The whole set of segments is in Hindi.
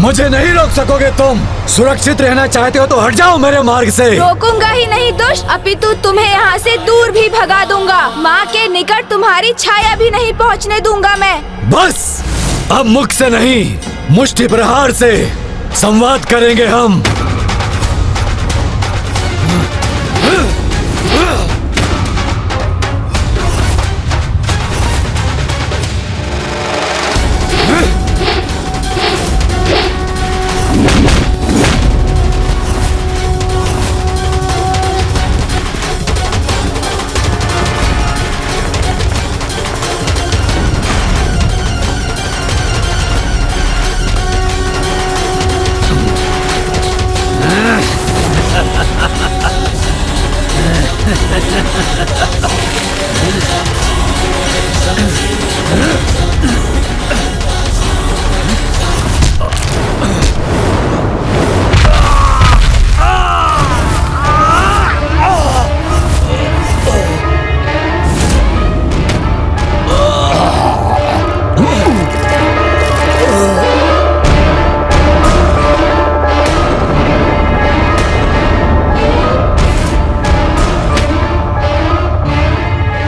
मुझे नहीं रोक सकोगे तुम। सुरक्षित रहना चाहते हो तो हट जाओ मेरे मार्ग से। रोकूंगा ही नहीं दुष्ट, अपितु तुम्हें यहाँ से दूर भी भगा दूंगा। माँ के निकट तुम्हारी छाया भी नहीं पहुँचने दूंगा मैं। बस अब मुख से नहीं, मुष्टि प्रहार से संवाद करेंगे हम।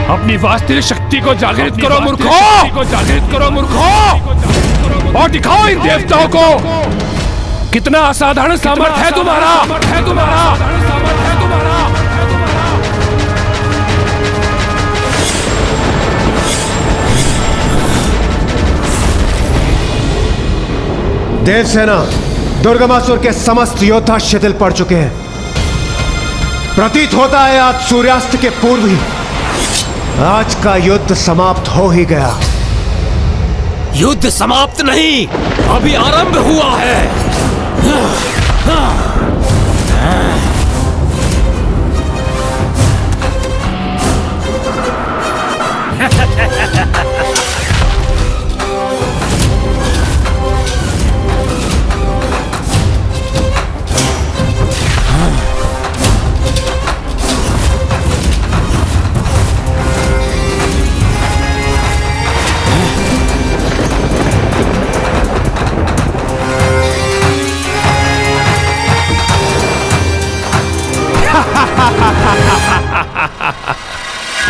अपनी वास्तविक शक्ति को जागृत करो मूर्खों, और दिखाओ इन देवताओं को कितना असाधारण सामर्थ्य है तुम्हारा। देवसेना, दुर्गमासुर के समस्त योद्धा शिथिल पड़ चुके हैं। प्रतीत होता है आज सूर्यास्त के पूर्व ही आज का युद्ध समाप्त हो ही गया। युद्ध समाप्त नहीं, अभी आरंभ हुआ है।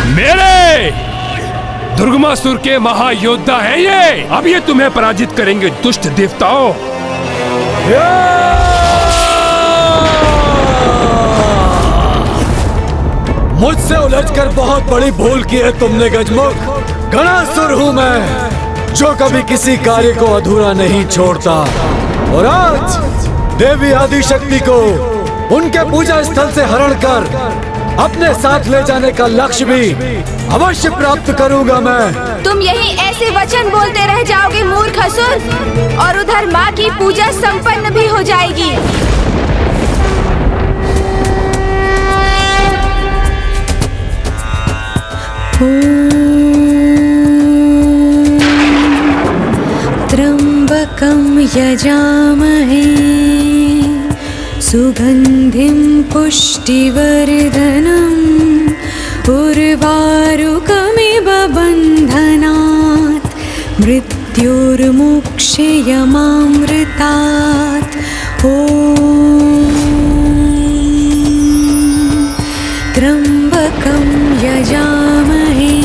मेरे दुर्गमासुर के महायोद्धा है ये। अब ये तुम्हें पराजित करेंगे दुष्ट देवताओं। मुझसे उलझकर बहुत बड़ी भूल की है तुमने गजमुख। गणासुर हूँ मैं, जो कभी किसी कार्य को अधूरा नहीं छोड़ता। और आज देवी आदिशक्ति को उनके पूजा स्थल से हरण कर अपने साथ ले जाने का लक्ष्य भी अवश्य प्राप्त करूंगा मैं। तुम यही ऐसे वचन बोलते रह जाओगे मूर्ख असुर, और उधर माँ की पूजा संपन्न भी हो जाएगी। त्र्यंबकं यजामहे सुगंधिं पुष्टिवर्धनम् उर्वारुकमिव बन्धनात् मृत्युर्मुक्षयमामृतात्। ॐ त्र्यंबकं यजामहे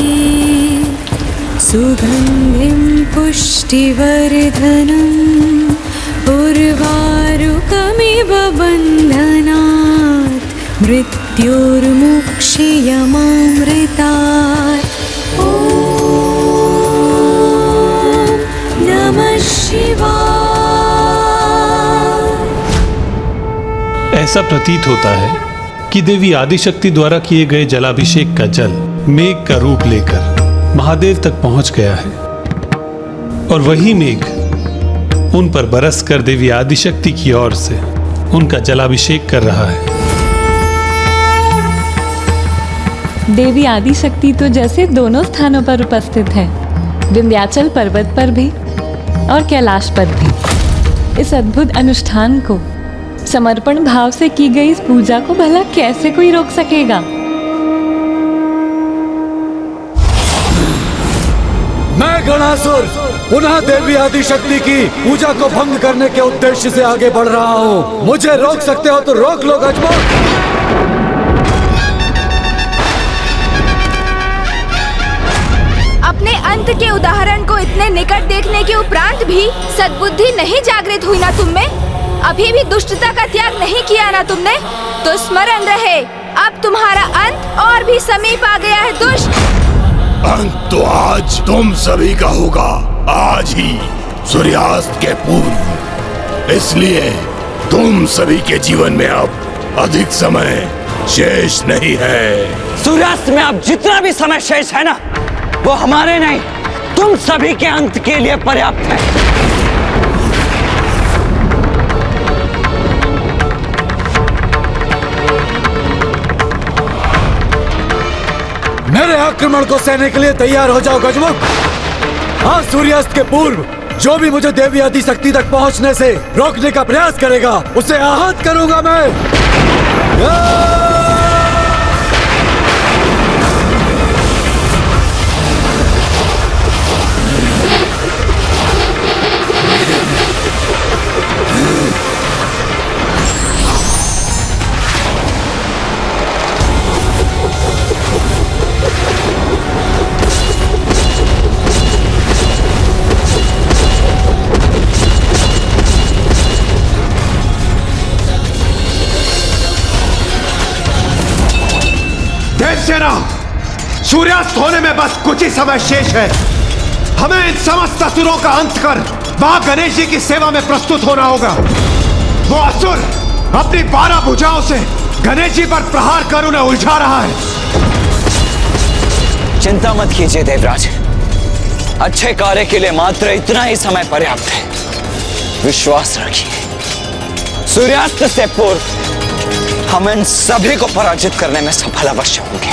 सुगंधिं पुष्टिवर्धनम् उर्वारुकमिव बन्धनात् मृत्युर्मुक्षयमामृतात्। ॐ नमः शिवाय। ऐसा प्रतीत होता है कि देवी आदिशक्ति द्वारा किए गए जलाभिषेक का जल मेघ का रूप लेकर महादेव तक पहुंच गया है, और वही मेघ उन पर बरस कर देवी आदिशक्ति की ओर से उनका जलाभिषेक कर रहा है। देवी आदिशक्ति तो जैसे दोनों स्थानों पर उपस्थित है, विंध्याचल पर्वत पर भी और कैलाश पर भी। इस अद्भुत अनुष्ठान को समर्पण भाव से की गई इस पूजा को भला कैसे कोई रोक सकेगा। मैं गणासुर पुनः देवी आदिशक्ति की पूजा को भंग करने के उद्देश्य से आगे बढ़ रहा हूँ। मुझे रोक सकते हो तो रोक लो गजमुख। अपने अंत के उदाहरण को इतने निकट देखने के उपरांत भी सद्बुद्धि नहीं जागृत हुई ना तुम में? अभी भी दुष्टता का त्याग नहीं किया ना तुमने? तो स्मरण रहे, अब तुम्हारा अंत और भी समीप आ गया है दुष्ट। अंत तो आज तुम सभी का होगा, आज ही सूर्यास्त के पूर्व। इसलिए तुम सभी के जीवन में अब अधिक समय शेष नहीं है। सूर्यास्त में अब जितना भी समय शेष है ना, वो हमारे नहीं, तुम सभी के अंत के लिए पर्याप्त है। मेरे आक्रमण को सहने के लिए तैयार हो जाओ गजमुख। आज सूर्यास्त के पूर्व जो भी मुझे देवी आदिशक्ति तक पहुंचने से रोकने का प्रयास करेगा, उसे आहत करूंगा मैं। देवसेना, सूर्यास्त होने में बस कुछ ही समय शेष है। हमें इन समस्त असुरों का अंत कर मां गणेश जी की सेवा में प्रस्तुत होना होगा। वो असुर अपनी 12 भुजाओं से गणेश जी पर प्रहार कर उन्हें उलझा रहा है। चिंता मत कीजिए देवराज, अच्छे कार्य के लिए मात्र इतना ही समय पर्याप्त है। विश्वास रखिए, सूर्यास्त से पूर्व हम इन सभी को पराजित करने में सफल अवश्य होंगे।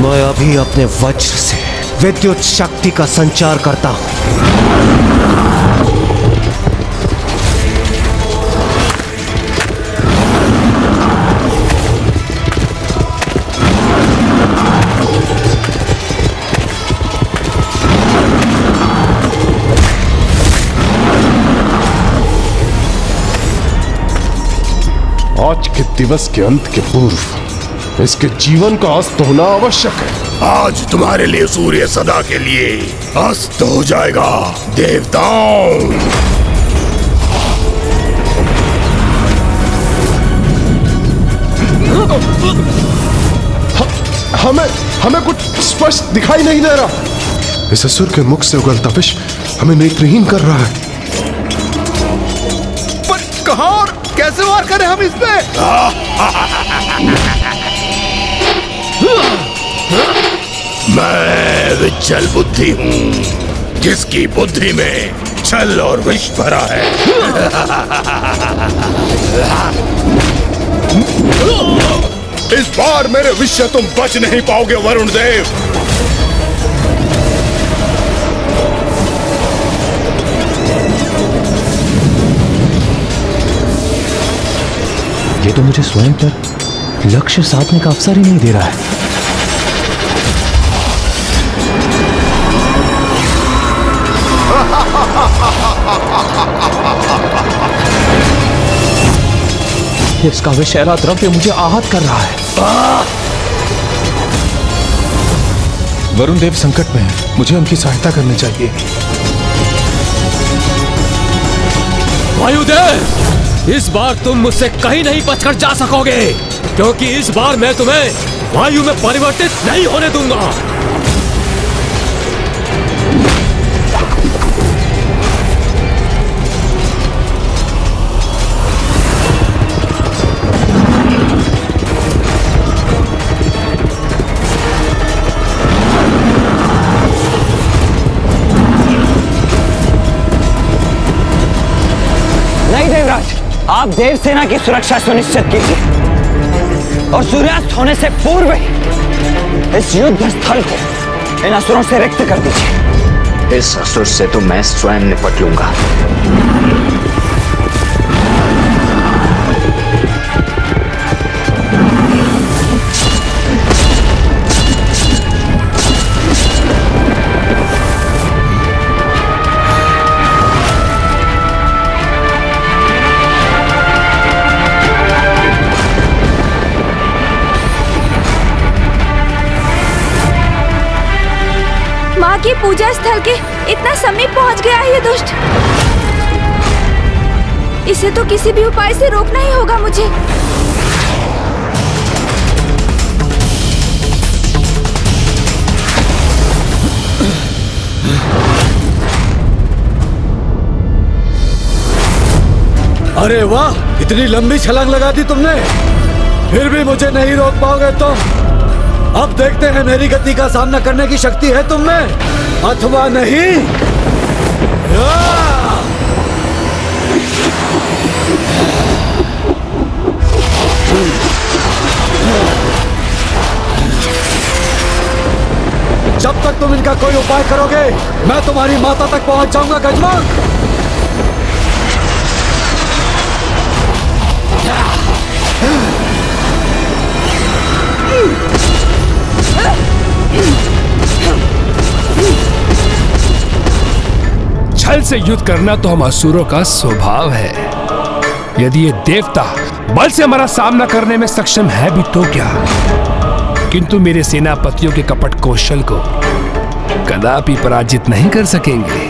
मैं अभी अपने वज्र से विद्युत शक्ति का संचार करता हूं। आज के दिवस के अंत के पूर्व इसके जीवन का अस्त होना आवश्यक है। आज तुम्हारे लिए सूर्य सदा के लिए अस्त हो जाएगा देवताओं। हमें कुछ स्पष्ट दिखाई नहीं दे रहा। इस असुर के मुख से उगल तपिश हमें नेत्रहीन कर रहा है। पर कहां और कैसे वार करें हम इस पे? मैं विचल बुद्धि हूँ, जिसकी बुद्धि में छल और विष भरा है। इस बार मेरे विष से तुम बच नहीं पाओगे वरुण देव। ये तो मुझे स्वयं पर लक्ष्य साधने का अवसर ही नहीं दे रहा है। इसका विषैला द्रव्य मुझे आहत कर रहा है। वरुण देव संकट में है, मुझे उनकी सहायता करनी चाहिए। वायुदेव, इस बार तुम मुझसे कहीं नहीं बचकर जा सकोगे, क्योंकि इस बार मैं तुम्हें वायु में परिवर्तित नहीं होने दूंगा। आप देव सेना की सुरक्षा सुनिश्चित कीजिए और सूर्यास्त होने से पूर्व ही इस युद्ध स्थल को इन असुरों से रिक्त कर दीजिए। इस असुर से तो मैं स्वयं निपट लूंगा। माँ के पूजा स्थल के इतना समीप पहुँच गया है ये दुष्ट। इसे तो किसी भी उपाय से रोकना ही होगा मुझे। अरे वाह, इतनी लंबी छलांग लगा दी तुमने, फिर भी मुझे नहीं रोक पाओगे तुम। अब देखते हैं मेरी गति का सामना करने की शक्ति है तुम में अथवा नहीं। जब तक तुम इनका कोई उपाय करोगे, मैं तुम्हारी माता तक पहुंच जाऊंगा गजमोक। छल से युद्ध करना तो हम असुरों का स्वभाव है। यदि ये देवता बल से हमारा सामना करने में सक्षम है भी तो क्या, किंतु मेरे सेनापतियों के कपट कौशल को कदापि पराजित नहीं कर सकेंगे।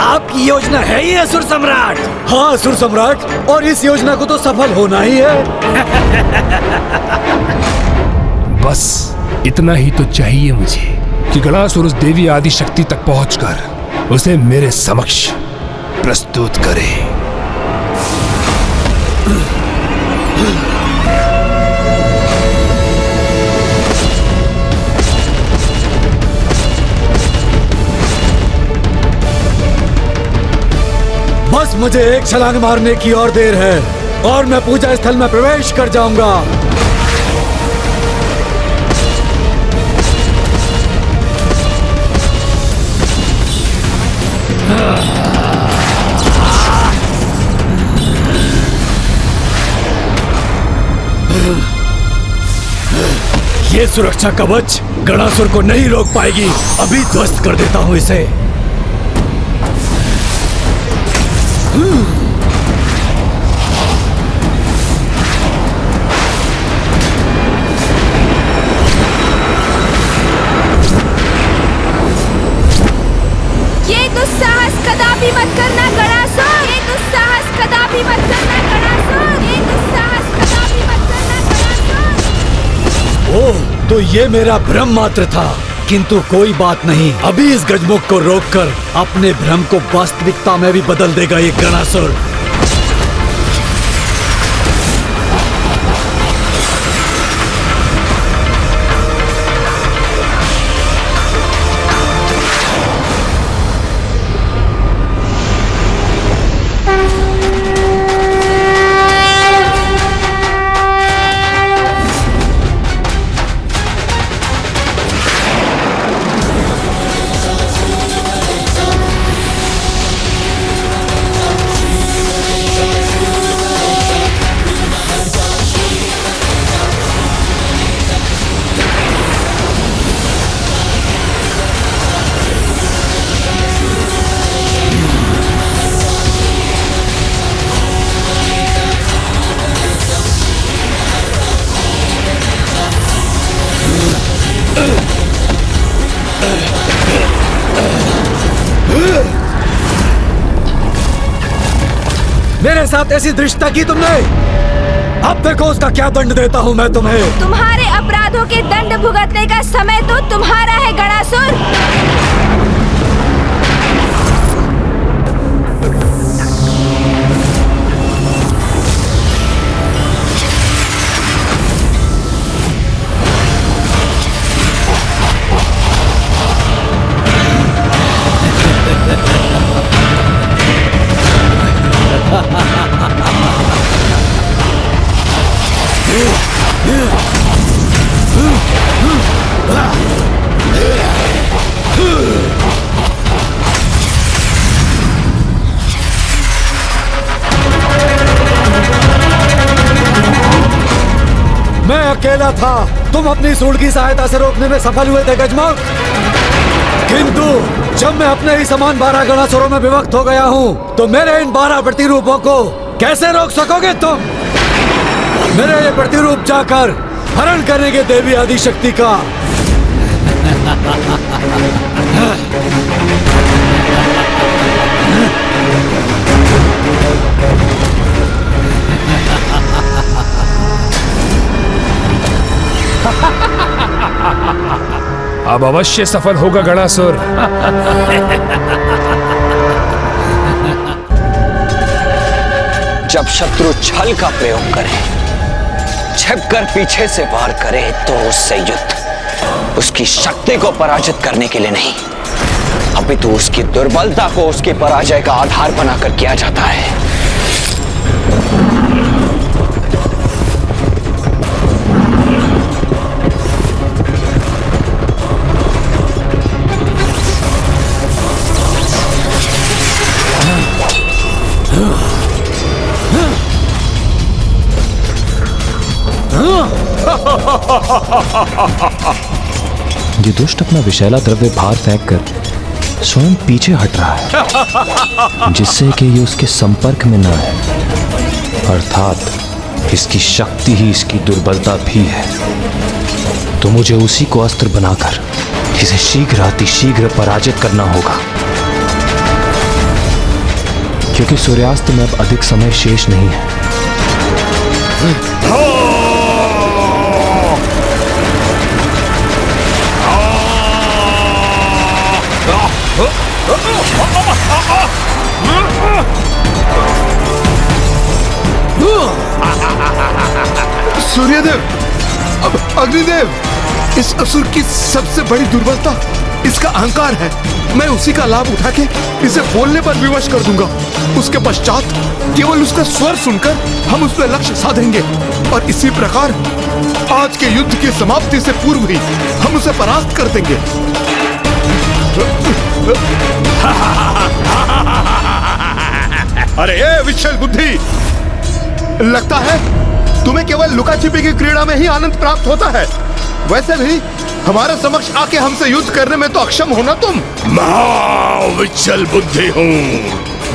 आपकी योजना है ये असुर सम्राट? हाँ असुर सम्राट, और इस योजना को तो सफल होना ही है। बस इतना ही तो चाहिए मुझे कि गणासुर उस देवी आदि शक्ति तक पहुंचकर उसे मेरे समक्ष प्रस्तुत करे। बस मुझे एक छलांग मारने की और देर है और मैं पूजा स्थल में प्रवेश कर जाऊंगा। ये सुरक्षा कवच गणासुर को नहीं रोक पाएगी। अभी ध्वस्त कर देता हूं इसे। ये दुस्साहस कदापि मत करना गणासुर। ये दुस्साहस कदापि मत करना गणासुर। ये दुस्साहस कदापि मत करना गणासुर। ओह, तो ये मेरा भ्रम मात्र था, किंतु कोई बात नहीं। अभी इस गजमुख को रोककर अपने भ्रम को वास्तविकता में भी बदल देगा ये गणासुर। मेरे साथ ऐसी दृष्टता की तुमने, अब देखो उसका क्या दंड देता हूँ मैं तुम्हें। तुम्हारे अपराधों के दंड भुगतने का समय तो तुम्हारा है गणासुर। मैं अकेला था, तुम अपनी सूंड की सहायता से रोकने में सफल हुए थे गजमुख, किंतु जब मैं अपने ही समान 12 गणासुरों में विभक्त हो गया हूँ, तो मेरे इन 12 प्रतिरूपों को कैसे रोक सकोगे तुम? मेरे ये प्रतिरूप जाकर हरण करेंगे देवी आदि शक्ति का। अब अवश्य सफल होगा गणासुर। जब शत्रु छल का प्रयोग करे, छिपकर पीछे से वार करे, तो उससे युद्ध उसकी शक्ति को पराजित करने के लिए नहीं, अपितु उसकी दुर्बलता को उसकी पराजय का आधार बनाकर किया जाता है। ये दुष्ट अपना विषैला द्रव्य बाहर फेंक कर स्वयं पीछे हट रहा है, जिससे कि ये उसके संपर्क में ना है। अर्थात इसकी शक्ति ही इसकी दुर्बलता भी है। तो मुझे उसी को अस्त्र बनाकर इसे शीघ्र पराजित करना होगा, क्योंकि सूर्यास्त में अब अधिक समय शेष नहीं है। सूर्यदेव, अग्निदेव, इस असुर की सबसे बड़ी दुर्बलता इसका अहंकार है। मैं उसी का लाभ उठा के इसे बोलने पर विवश कर दूंगा। उसके पश्चात केवल उसका स्वर सुनकर हम उस पर लक्ष्य साधेंगे, और इसी प्रकार आज के युद्ध की समाप्ति से पूर्व ही हम उसे परास्त कर देंगे। अरे ये विशाल बुद्धि, लगता है तुम्हें केवल लुका छिपी की क्रीड़ा में ही आनंद प्राप्त होता है। वैसे भी हमारे समक्ष आके हमसे युद्ध करने में तो अक्षम हो ना तुम। विचल बुद्धि हूँ,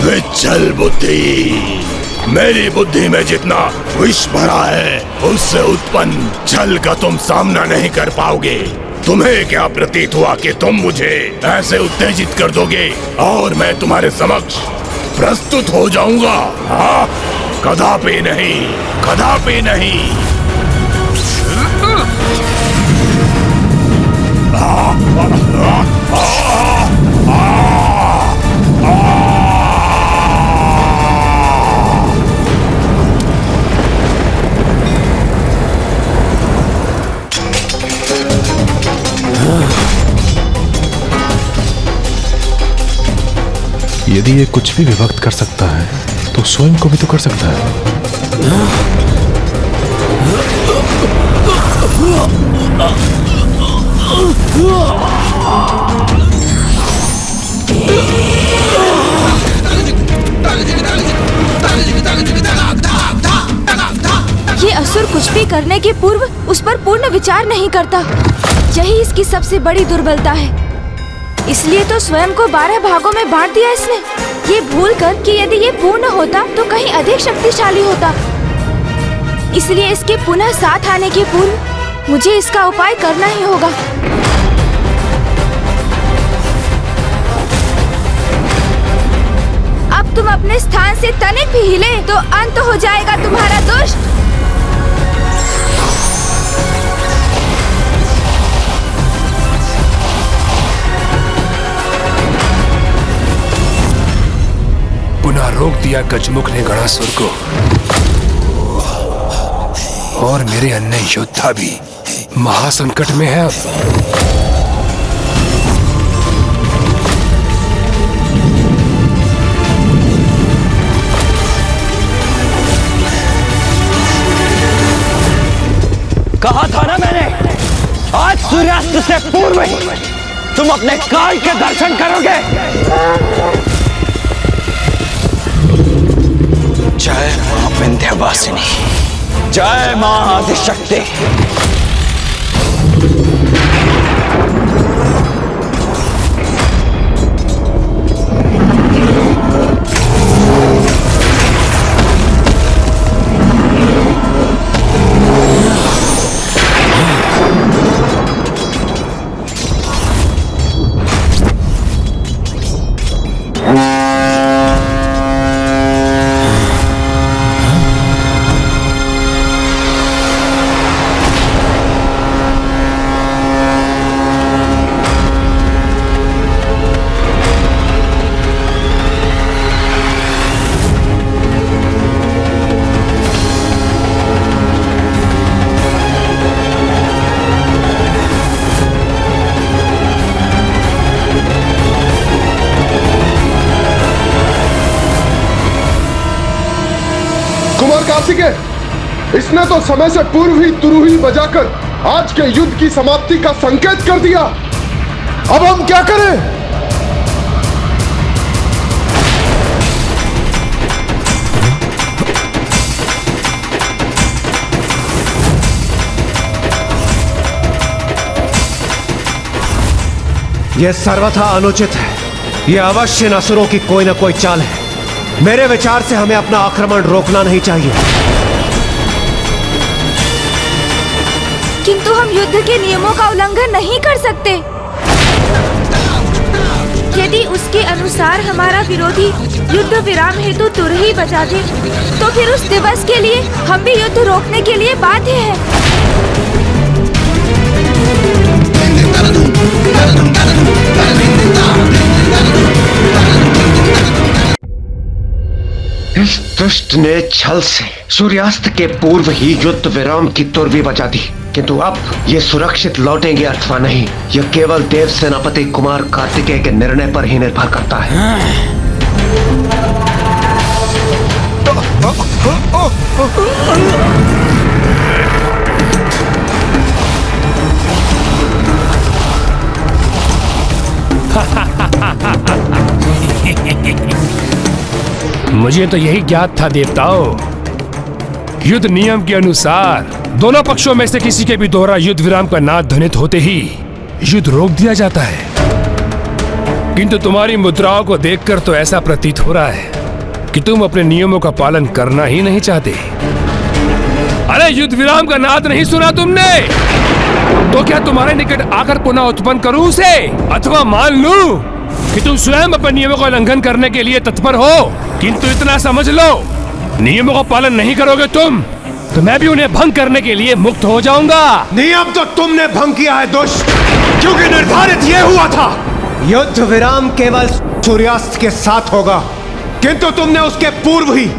विचल बुद्धि। मेरी बुद्धि में जितना विष भरा है, उससे उत्पन्न छल का तुम सामना नहीं कर पाओगे। तुम्हें क्या प्रतीत हुआ कि तुम मुझे ऐसे उत्तेजित कर दोगे और मैं तुम्हारे समक्ष प्रस्तुत हो जाऊंगा? हाँ, कदापि नहीं, कदापि नहीं। यदि ये कुछ भी विभक्त कर सकता है, तो स्वयं को भी तो कर सकता है। ये असुर कुछ भी करने के पूर्व उस पर पूर्ण विचार नहीं करता। यही इसकी सबसे बड़ी दुर्बलता है। इसलिए तो स्वयं को 12 भागों में बांट दिया इसने, ये भूल कर कि यदि ये पूर्ण होता तो कहीं अधिक शक्तिशाली होता। इसलिए इसके पुनः साथ आने के पूर्व मुझे इसका उपाय करना ही होगा। अब तुम अपने स्थान से तनिक भी हिले तो अंत हो जाएगा तुम्हारा दुष्ट। पुनः रोक दिया गजमुख ने गणासुर को, और मेरे अन्य योद्धा भी महासंकट में है। कहा था ना मैंने, आज सूर्यास्त से पूर्व ही तुम अपने काल के दर्शन करोगे। जय मां विंध्यवासिनी, जय मां आदिशक्ति। कुमार कार्तिकेय, इसने तो समय से पूर्व ही तुरुही बजाकर आज के युद्ध की समाप्ति का संकेत कर दिया। अब हम क्या करें? यह सर्वथा अनुचित है। यह अवश्य असुरों की कोई ना कोई चाल है। मेरे विचार से हमें अपना आक्रमण रोकना नहीं चाहिए। किंतु हम युद्ध के नियमों का उल्लंघन नहीं कर सकते। यदि उसके अनुसार हमारा विरोधी युद्ध विराम हेतु तुरही बजा दे, तो फिर उस दिवस के लिए हम भी युद्ध रोकने के लिए बाध्य हैं। इस दुष्ट ने छल से सूर्यास्त के पूर्व ही युद्ध विराम की तुरवी बजा दी, किंतु अब ये सुरक्षित लौटेंगे अथवा नहीं, यह केवल देव सेनापति कुमार कार्तिकेय के निर्णय पर ही निर्भर करता है। मुझे तो यही ज्ञात था देवताओं। युद्ध नियम के अनुसार दोनों पक्षों में से किसी के भी दोहरा युद्ध विराम का नाद ध्वनित होते ही युद्ध रोक दिया जाता है। किंतु तुम्हारी मुद्राओं को देखकर तो ऐसा प्रतीत हो रहा है कि तुम अपने नियमों का पालन करना ही नहीं चाहते। अरे युद्ध विराम का नाद नहीं सुना तुमने? तो क्या तुम्हारे निकट आकर पुनः उत्पन्न करूं उसे, अथवा मान लूं कि तुम स्वयं अपने नियमों का उल्लंघन करने के लिए तत्पर हो? किंतु इतना समझ लो, नियमों का पालन नहीं करोगे तुम तो मैं भी उन्हें भंग करने के लिए मुक्त हो जाऊंगा। नियम तो तुमने भंग किया है दुष्ट, क्योंकि निर्धारित यह हुआ था युद्ध विराम केवल सूर्यास्त के साथ होगा, किंतु तुमने उसके पूर्व ही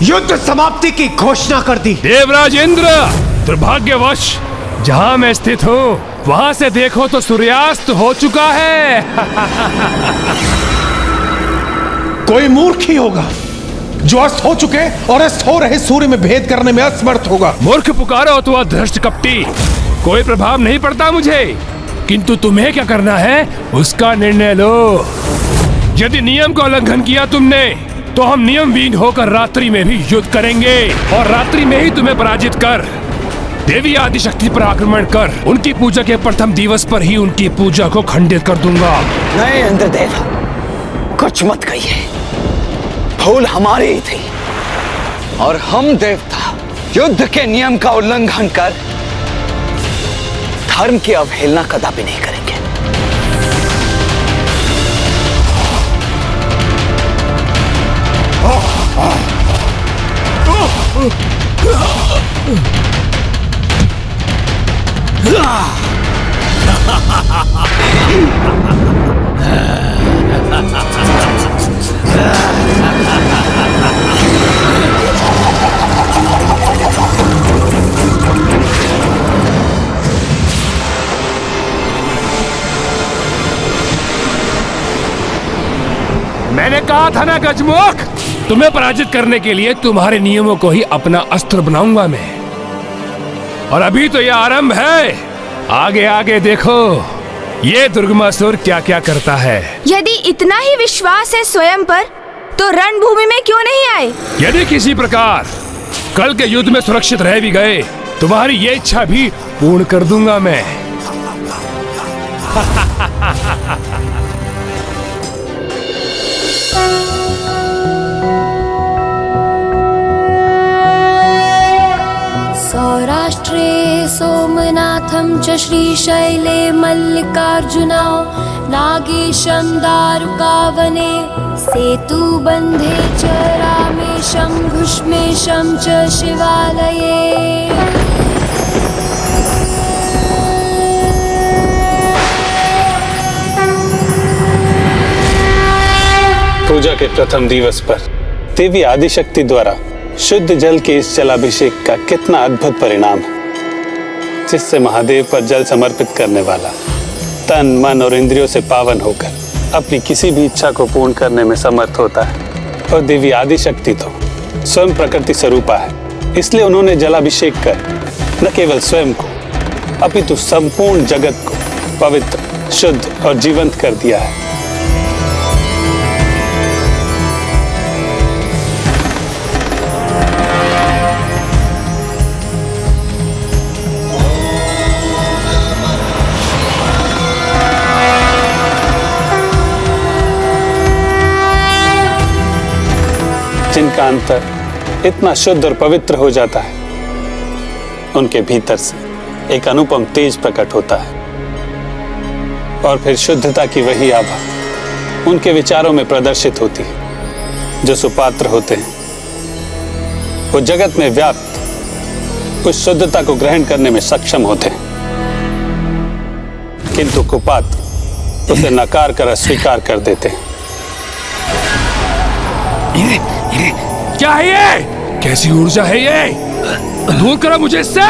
युद्ध समाप्ति की घोषणा कर दी। देवराज इंद्र, दुर्भाग्यवश जहां मैं स्थित हूँ वहां से देखो तो सूर्यास्त हो चुका है। कोई मूर्ख ही होगा जो अस्त हो चुके और अस्त हो रहे सूर्य में भेद करने में असमर्थ होगा। मूर्ख पुकारो तो धृष्ट कपटी, कोई प्रभाव नहीं पड़ता मुझे, किंतु तुम्हें क्या करना है उसका निर्णय लो। यदि नियम का उल्लंघन किया तुमने तो हम नियमविहीन होकर रात्रि में भी युद्ध करेंगे और रात्रि में ही तुम्हें पराजित कर देवी आदिशक्ति पर आक्रमण कर उनकी पूजा के प्रथम दिवस पर ही उनकी पूजा को खंडित कर दूंगा। नहीं इंद्रदेव, कुछ मत कहिए। भूल हमारी ही थी और हम देवता युद्ध के नियम का उल्लंघन कर धर्म की अवहेलना कदापि नहीं करेंगे। मैंने कहा था ना गजमुख, तुम्हें पराजित करने के लिए तुम्हारे नियमों को ही अपना अस्त्र बनाऊंगा मैं। और अभी तो यह आरंभ है, आगे आगे देखो ये दुर्गमासुर क्या क्या करता है। यदि इतना ही विश्वास है स्वयं पर, तो रणभूमि में क्यों नहीं आए? यदि किसी प्रकार कल के युद्ध में सुरक्षित रह भी गए, तुम्हारी ये इच्छा भी पूर्ण कर दूंगा मैं। सौराष्ट्रे सोमनाथं च श्रीशैले मल्लिकार्जुना नागेशं दारुकावने सेतुबन्धे च रामेशं घुष्मेशं च शिवालये। पूजा के प्रथम दिवस पर देवी आदिशक्ति द्वारा शुद्ध जल के इस जलाभिषेक का कितना अद्भुत परिणाम है, जिससे महादेव पर जल समर्पित करने वाला तन मन और इंद्रियों से पावन होकर अपनी किसी भी इच्छा को पूर्ण करने में समर्थ होता है। और देवी आदिशक्ति तो स्वयं प्रकृति स्वरूपा है, इसलिए उन्होंने जलाभिषेक कर न केवल स्वयं को अपितु संपूर्ण जगत को पवित्र, शुद्ध और जीवंत कर दिया है। जिनका अंतर इतना शुद्ध और पवित्र हो जाता है, उनके भीतर से एक अनुपम तेज प्रकट होता है और फिर शुद्धता की वही आभा उनके विचारों में प्रदर्शित होती है। जो सुपात्र होते हैं वो जगत में व्याप्त उस शुद्धता को ग्रहण करने में सक्षम होते हैं, किंतु कुपात्र उसे नकार कर अस्वीकार कर देते हैं। क्या है ये? कैसी ऊर्जा है ये? दूर करो मुझे इससे।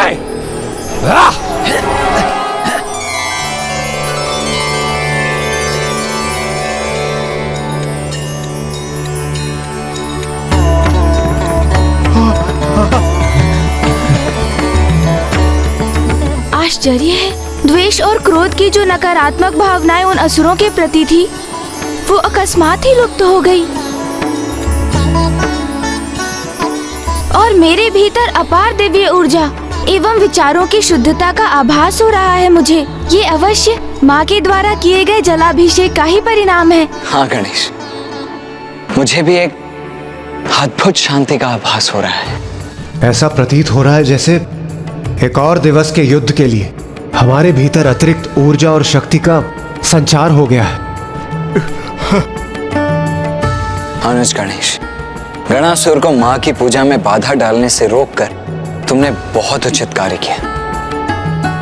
आश्चर्य है, द्वेष और क्रोध की जो नकारात्मक भावनाएं उन असुरों के प्रति थी, वो अकस्मात ही लुप्त हो गई और मेरे भीतर अपार दिव्य ऊर्जा एवं विचारों की शुद्धता का आभास हो रहा है। मुझे ये अवश्य माँ के द्वारा किए गए जलाभिषेक का ही परिणाम है। हाँ गणेश, मुझे भी एक अद्भुत शांति का आभास हो रहा है। ऐसा प्रतीत हो रहा है जैसे एक और दिवस के युद्ध के लिए हमारे भीतर अतिरिक्त ऊर्जा और शक्ति का संचार हो गया है। अनुज गणेश, गणासुर को माँ की पूजा में बाधा डालने से रोककर तुमने बहुत उचित कार्य किया,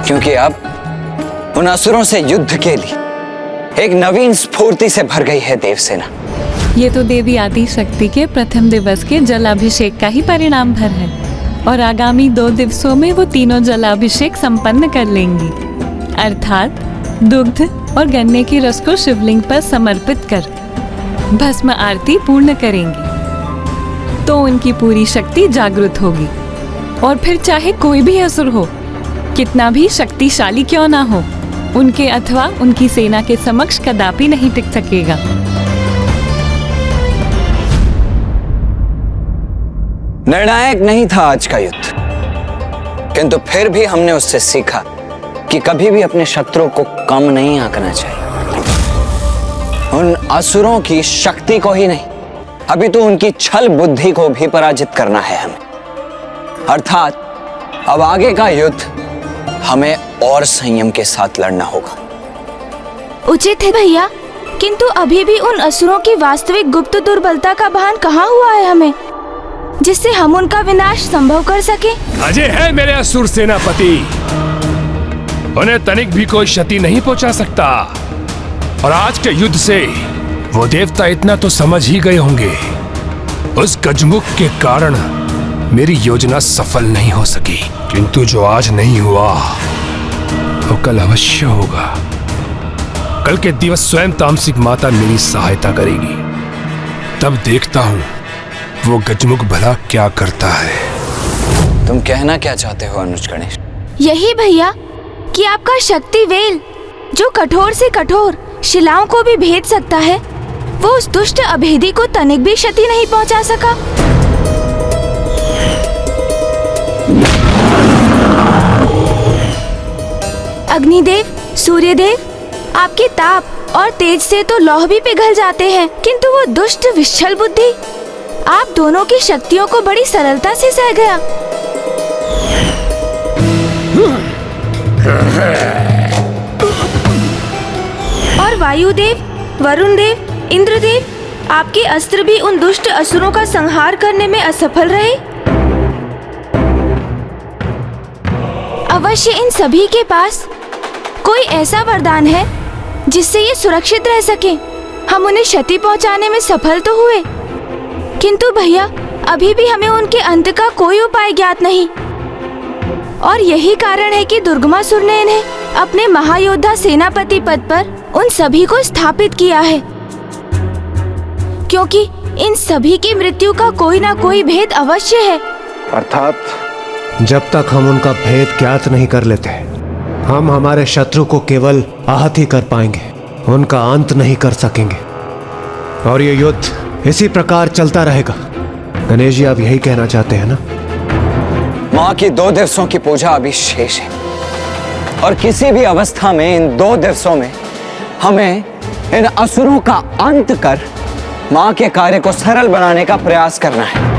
क्योंकि अब उन असुरों से युद्ध के लिए एक नवीन स्फूर्ति से भर गई है देवसेना। ये तो देवी आदि शक्ति के प्रथम दिवस के जलाभिषेक का ही परिणाम भर है और आगामी 2 दिवसों में वो तीनों जलाभिषेक संपन्न कर लेंगी, अर्थात दुग्ध और गन्ने के रस को शिवलिंग पर समर्पित कर भस्म आरती पूर्ण करेंगी। तो उनकी पूरी शक्ति जागृत होगी और फिर चाहे कोई भी असुर हो, कितना भी शक्तिशाली क्यों ना हो, उनके अथवा उनकी सेना के समक्ष कदापि नहीं टिक सकेगा। निर्णायक नहीं था आज का युद्ध, किंतु फिर भी हमने उससे सीखा कि कभी भी अपने शत्रु को कम नहीं आंकना चाहिए। उन असुरों की शक्ति को ही नहीं, अभी तो उनकी छल बुद्धि को भी पराजित करना है हमें। अर्थात अब आगे का युद्ध हमें और संयम के साथ लड़ना होगा। उचित है भैया, किंतु अभी भी उन असुरों की वास्तविक गुप्त दुर्बलता का भान कहाँ हुआ है हमें, जिससे हम उनका विनाश संभव कर सके। अजय है मेरे असुर सेनापति, उन्हें तनिक भी कोई क्षति नहीं पहुंचा सकता और आज के युद्ध से वो देवता इतना तो समझ ही गए होंगे, उस गजमुख के कारण मेरी योजना सफल नहीं हो सकी, किंतु जो आज नहीं हुआ वो कल अवश्य होगा। कल के दिवस स्वयं तामसिक माता मेरी सहायता करेगी, तब देखता हूँ वो गजमुख भला क्या करता है। तुम कहना क्या चाहते हो अनुज गणेश? यही भैया कि आपका शक्ति वेल जो कठोर से कठोर शिलाओं को भी भेद सकता है, वो उस दुष्ट अभेदी को तनिक भी क्षति नहीं पहुंचा सका। अग्निदेव, सूर्यदेव, आपके ताप और तेज से तो लौह भी पिघल जाते हैं, किंतु वो दुष्ट विच्छल बुद्धि आप दोनों की शक्तियों को बड़ी सरलता से सह गया। और वायुदेव, वरुण देव, इंद्रदेव, आपके अस्त्र भी उन दुष्ट असुरों का संहार करने में असफल रहे। अवश्य इन सभी के पास कोई ऐसा वरदान है जिससे ये सुरक्षित रह सके। हम उन्हें क्षति पहुंचाने में सफल तो हुए, किंतु भैया अभी भी हमें उनके अंत का कोई उपाय ज्ञात नहीं। और यही कारण है कि दुर्गमासुर ने इन्हें अपने महायोद्धा सेनापति पद पर उन सभी को स्थापित किया है, क्योंकि इन सभी की मृत्यु का कोई ना कोई भेद अवश्य है। अर्थात जब तक हम उनका भेद ज्ञात नहीं कर लेते, हम हमारे शत्रु को केवल आहत ही कर पाएंगे, उनका अंत नहीं कर सकेंगे। और ये युद्ध इसी प्रकार चलता रहेगा। गणेश जी, आप यही कहना चाहते हैं ना? माँ की 2 दिवसों की पूजा अभी शेष है और किसी भी अवस्था में इन 2 दिवसों में हमें इन असुरों का अंत कर माँ के कार्य को सरल बनाने का प्रयास करना है।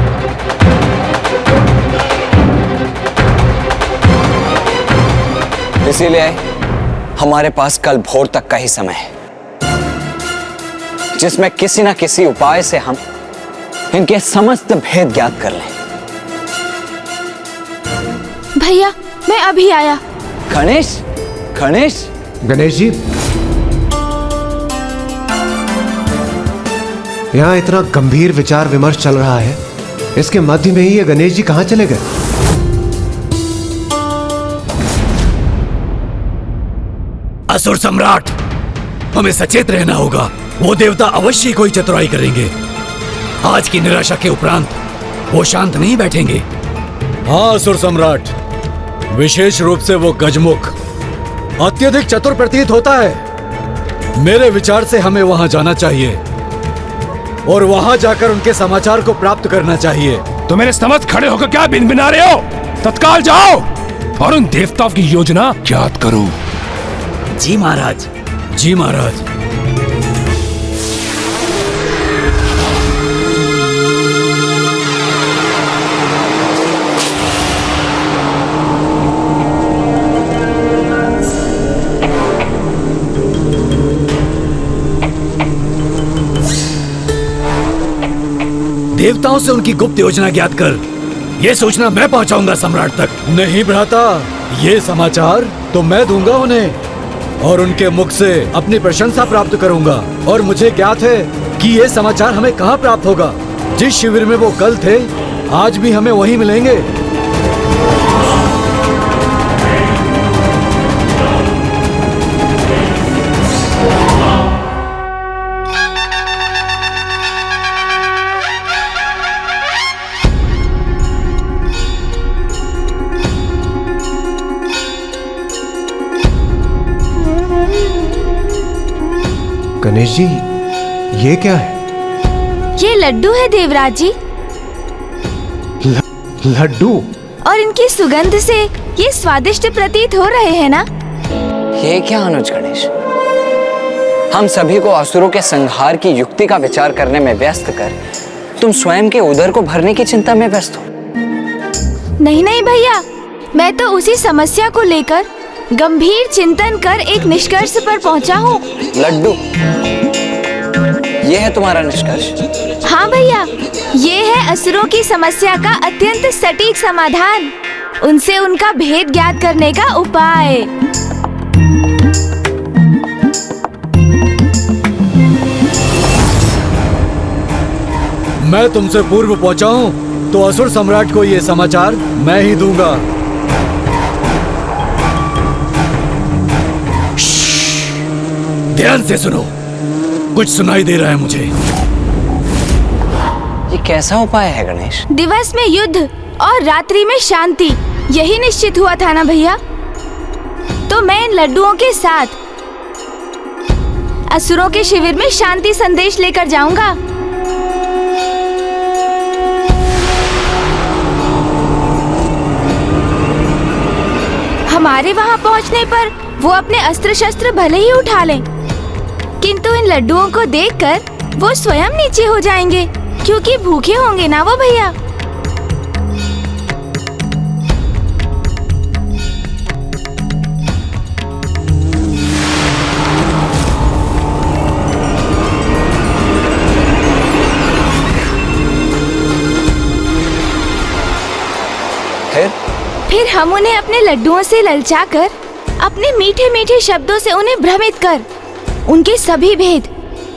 इसीलिए हमारे पास कल भोर तक का ही समय है, जिसमें किसी न किसी उपाय से हम इनके समस्त भेद ज्ञात कर लें। भैया, मैं अभी आया। गणेश, गणेश, गणेश जी, यहाँ इतना गंभीर विचार विमर्श चल रहा है, इसके मध्य में ही ये गणेश जी कहाँ चले गए? असुर सम्राट, हमें सचेत रहना होगा। वो देवता अवश्य कोई चतुराई करेंगे। आज की निराशा के उपरांत वो शांत नहीं बैठेंगे। हाँ असुर सम्राट, विशेष रूप से वो गजमुख अत्यधिक चतुर प्रतीत होता है। मेरे विचार से हमें वहां जाना चाहिए और वहां जाकर उनके समाचार को प्राप्त करना चाहिए। तो मेरे समझ खड़े होकर क्या बिनबिना रहे हो? तत्काल जाओ और उन देवताओं की योजना ज्ञात करो। जी महाराज, जी महाराज। देवताओं से उनकी गुप्त योजना ज्ञात कर ये सूचना मैं पहुंचाऊंगा सम्राट तक। नहीं भ्राता, ये समाचार तो मैं दूंगा उन्हें और उनके मुख से अपनी प्रशंसा प्राप्त करूंगा। और मुझे ज्ञात है कि ये समाचार हमें कहाँ प्राप्त होगा। जिस शिविर में वो कल थे, आज भी हमें वहीं मिलेंगे। गणेश जी, ये क्या है? ये लड्डू है देवराज जी। लड्डू? और इनकी सुगंध से ये स्वादिष्ट प्रतीत हो रहे हैं ना? ये क्या अनुज गणेश, हम सभी को असुरों के संहार की युक्ति का विचार करने में व्यस्त कर तुम स्वयं के उदर को भरने की चिंता में व्यस्त हो। नहीं नहीं भैया, मैं तो उसी समस्या को लेकर गंभीर चिंतन कर एक निष्कर्ष पर पहुंचा हूँ। लड्डू, ये है तुम्हारा निष्कर्ष? हाँ भैया, ये है असुरों की समस्या का अत्यंत सटीक समाधान, उनसे उनका भेद ज्ञात करने का उपाय। मैं तुमसे पूर्व पहुंचा हूँ तो असुर सम्राट को ये समाचार मैं ही दूंगा। ध्यान से सुनो, कुछ सुनाई दे रहा है मुझे। ये कैसा उपाय है गणेश? दिवस में युद्ध और रात्रि में शांति, यही निश्चित हुआ था ना भैया। तो मैं इन लड्डुओं के साथ असुरों के शिविर में शांति संदेश लेकर जाऊंगा। हमारे वहां पहुंचने पर वो अपने अस्त्र शस्त्र भले ही उठा लें, किंतु इन लड्डुओं को देखकर वो स्वयं नीचे हो जाएंगे, क्योंकि भूखे होंगे ना वो भैया। फिर हम उन्हें अपने लड्डुओं से ललचाकर, अपने मीठे मीठे शब्दों से उन्हें भ्रमित कर, उनके सभी भेद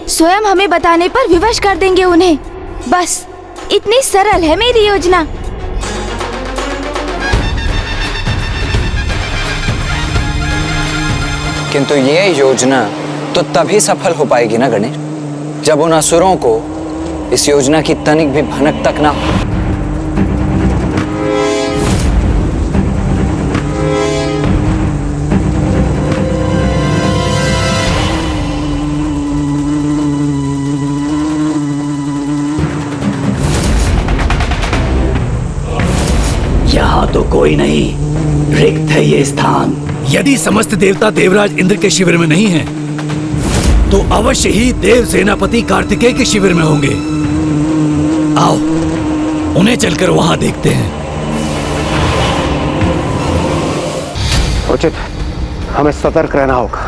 स्वयं हमें बताने पर विवश कर देंगे उन्हें। बस इतनी सरल है मेरी योजना। किंतु ये योजना तो तभी सफल हो पाएगी ना गणेश, जब उन असुरों को इस योजना की तनिक भी भनक तक ना हो। यहाँ तो कोई नहीं, रिक्त है ये स्थान। यदि समस्त देवता देवराज इंद्र के शिविर में नहीं हैं, तो अवश्य ही देव सेनापति कार्तिकेय के शिविर में होंगे। आओ, उन्हें चलकर वहां देखते हैं। उचित, हमें सतर्क रहना होगा,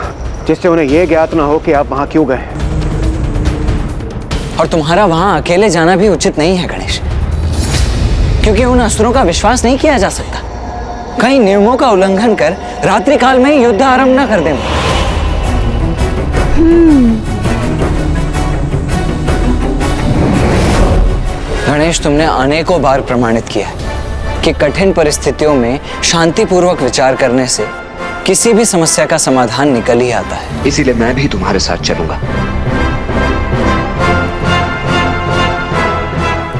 जिससे उन्हें यह ज्ञात ना हो कि आप वहां क्यों गए। और तुम्हारा वहां अकेले जाना भी उचित नहीं है गणेश, क्योंकि उन असुरों का विश्वास नहीं किया जा सकता। कहीं नियमों का उल्लंघन कर रात्रि काल में ही युद्ध आरंभ न कर दें। गणेश, तुमने अनेकों बार प्रमाणित किया कि कठिन परिस्थितियों में शांतिपूर्वक विचार करने से किसी भी समस्या का समाधान निकल ही आता है। इसीलिए मैं भी तुम्हारे साथ चलूंगा।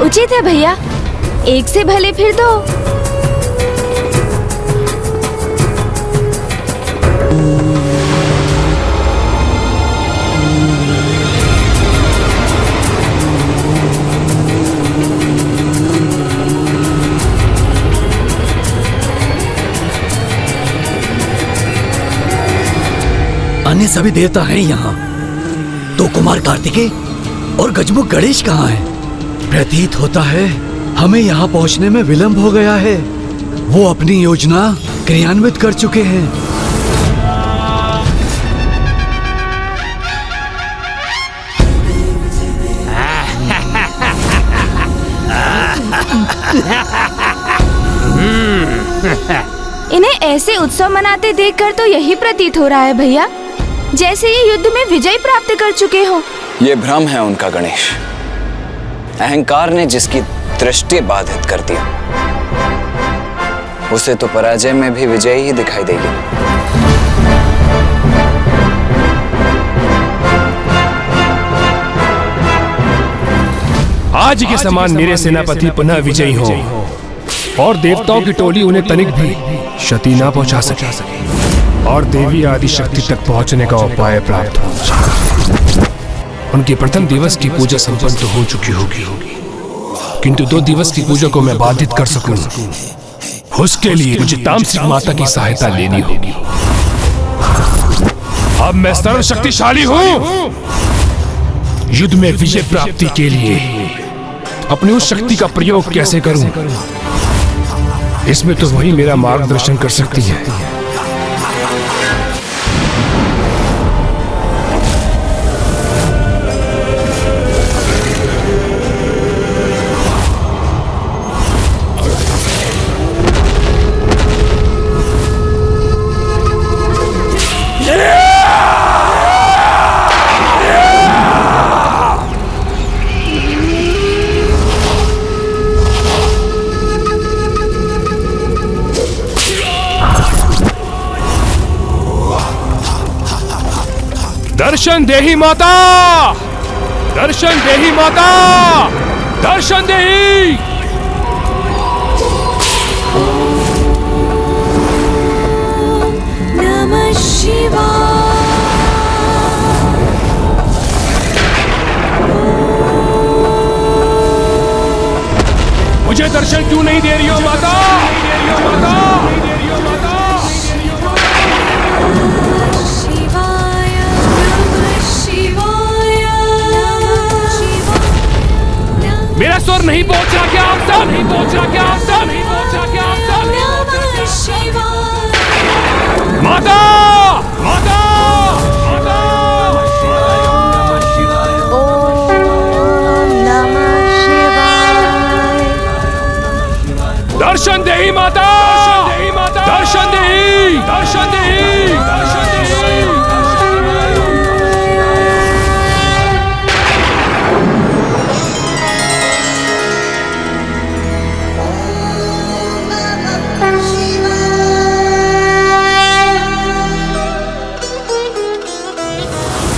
उचित है भैया, एक से भले फिर दो। अन्य सभी देवता हैं यहाँ, तो कुमार कार्तिकेय और गजमुख गणेश कहाँ हैं? प्रतीत होता है हमें यहाँ पहुँचने में विलंब हो गया है। वो अपनी योजना क्रियान्वित कर चुके हैं। इन्हें ऐसे उत्सव मनाते देखकर तो यही प्रतीत हो रहा है भैया, जैसे ये युद्ध में विजय प्राप्त कर चुके हो। ये भ्रम है उनका गणेश। अहंकार ने जिसकी दृष्टि बाधित कर दिया, उसे तो पराजय में भी विजय ही दिखाई देगी। आज के समान मेरे सेनापति पुनः विजयी हो और देवताओं की टोली उन्हें तनिक भी क्षति ना पहुंचा सके और देवी आदि शक्ति तक पहुंचने का उपाय प्राप्त हो। उनके प्रथम दिवस की पूजा संपन्न तो हो चुकी होगी, किंतु 2 दिवस की पूजा को मैं बाधित कर सकूं, उसके लिए मुझे तामसिक माता की सहायता लेनी होगी। अब मैं सर्वशक्तिशाली हूं। युद्ध में विजय प्राप्ति के लिए अपनी उस शक्ति का प्रयोग कैसे करूं, इसमें तो वही मेरा मार्गदर्शन कर सकती है। दर्शन देही माता, दर्शन देही माता, दर्शन देही। नमः शिवाय। मुझे दर्शन क्यों नहीं दे रही हो माता? मेरा स्वर नहीं पहुंच रहा क्या आप सब? नहीं पहुंच रहा क्या आप सब? नहीं पहुंच रहा क्या आप सब? माता, माता, माता। ओम नमः शिवाय। दर्शन देही माता, दर्शन देही, दर्शन देही, दर्शन देही।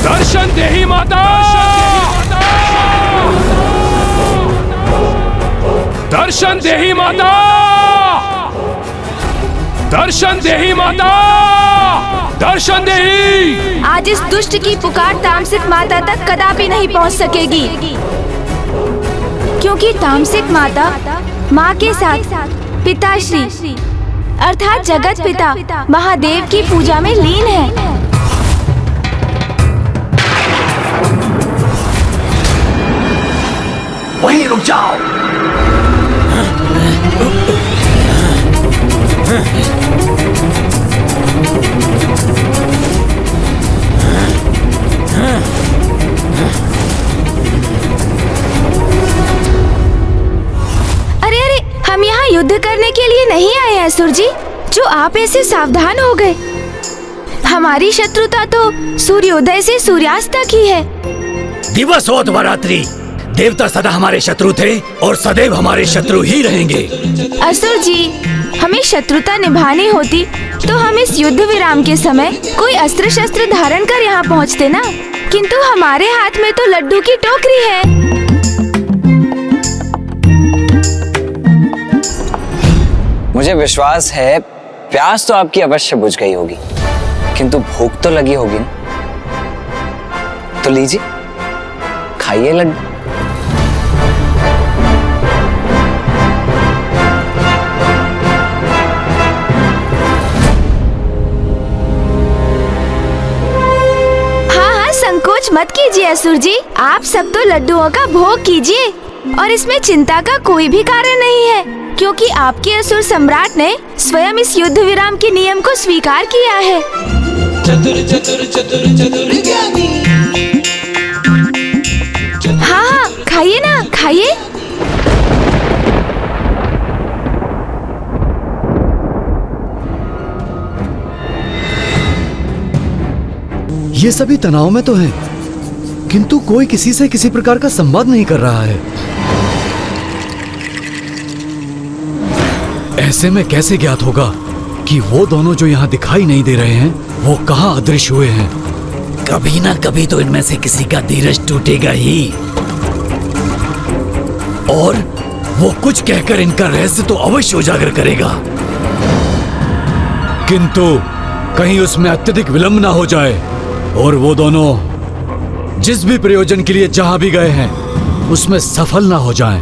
दर्शन देही माता, दर्शन देही माता, दर्शन देही माता, दर्शन देही। आज इस दुष्ट की पुकार तामसिक माता तक कदापि नहीं पहुंच सकेगी, क्योंकि तामसिक माता माँ के साथ पिताश्री अर्थात जगत पिता महादेव की पूजा में लीन है। वहीं रुक जाओ। अरे अरे, हम यहाँ युद्ध करने के लिए नहीं आए हैं असुर जी, जो आप ऐसे सावधान हो गए। हमारी शत्रुता तो सूर्योदय से सूर्यास्त तक ही है। दिवस हो अथवा रात्रि, देवता सदा हमारे शत्रु थे और सदैव हमारे शत्रु ही रहेंगे। असुर जी, हमें शत्रुता निभानी होती तो हम इस युद्ध विराम के समय कोई अस्त्र शस्त्र धारण कर यहाँ पहुँचते ना, किंतु हमारे हाथ में तो लड्डू की टोकरी है। मुझे विश्वास है प्यास तो आपकी अवश्य बुझ गई होगी, किंतु भूख तो लगी होगी ना। तो लीजिए, खाइए लड्डू। संकोच मत कीजिए असुर जी, आप सब तो लड्डुओं का भोग कीजिए और इसमें चिंता का कोई भी कारण नहीं है, क्योंकि आपके असुर सम्राट ने स्वयं इस युद्ध विराम के नियम को स्वीकार किया है। चतुर चतुर चतुर चतुर ज्ञानी। हाँ हाँ, खाइए ना, खाइए। ये सभी तनाव में तो हैं, किंतु कोई किसी से किसी प्रकार का संवाद नहीं कर रहा है। ऐसे में कैसे ज्ञात होगा कि वो दोनों जो यहाँ दिखाई नहीं दे रहे हैं वो कहाँ अदृश्य हुए हैं? कभी ना कभी तो इनमें से किसी का धीरज टूटेगा ही, और वो कुछ कहकर इनका रहस्य तो अवश्य उजागर करेगा। किंतु कहीं उसमें अत्यधिक विलंब ना हो जाए और वो दोनों जिस भी प्रयोजन के लिए जहां भी गए हैं उसमें सफल ना हो जाएं।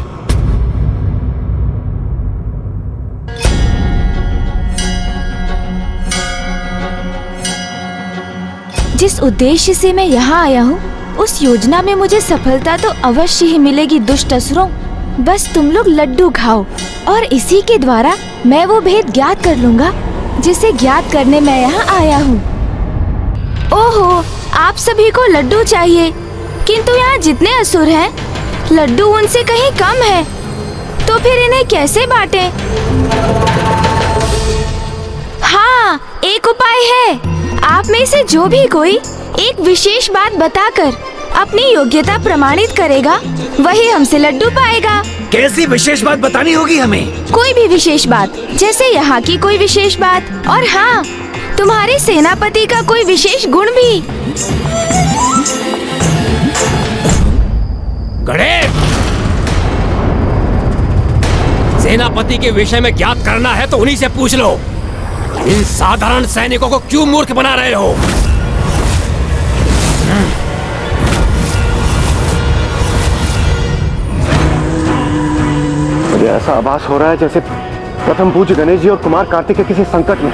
जिस उद्देश्य से मैं यहाँ आया हूँ उस योजना में मुझे सफलता तो अवश्य ही मिलेगी दुष्ट असुरों। बस तुम लोग लड्डू खाओ और इसी के द्वारा मैं वो भेद ज्ञात कर लूँगा जिसे ज्ञात करने मैं यहाँ आया हूँ। ओहो, आप सभी को लड्डू चाहिए, किंतु यहाँ जितने असुर हैं लड्डू उनसे कहीं कम है, तो फिर इन्हें कैसे बांटें? हाँ, एक उपाय है। आप में से जो भी कोई एक विशेष बात बताकर अपनी योग्यता प्रमाणित करेगा वही हमसे लड्डू पाएगा। कैसी विशेष बात बतानी होगी हमें? कोई भी विशेष बात, जैसे यहाँ की कोई विशेष बात, और हाँ, तुम्हारे सेनापति का कोई विशेष गुण भी। गणेश, सेनापति के विषय में ज्ञात करना है तो उन्हीं से पूछ लो। इन साधारण सैनिकों को क्यों मूर्ख बना रहे हो? मुझे ऐसा आभास हो रहा है जैसे प्रथम पूज्य गणेश जी और कुमार कार्तिक के किसी संकट में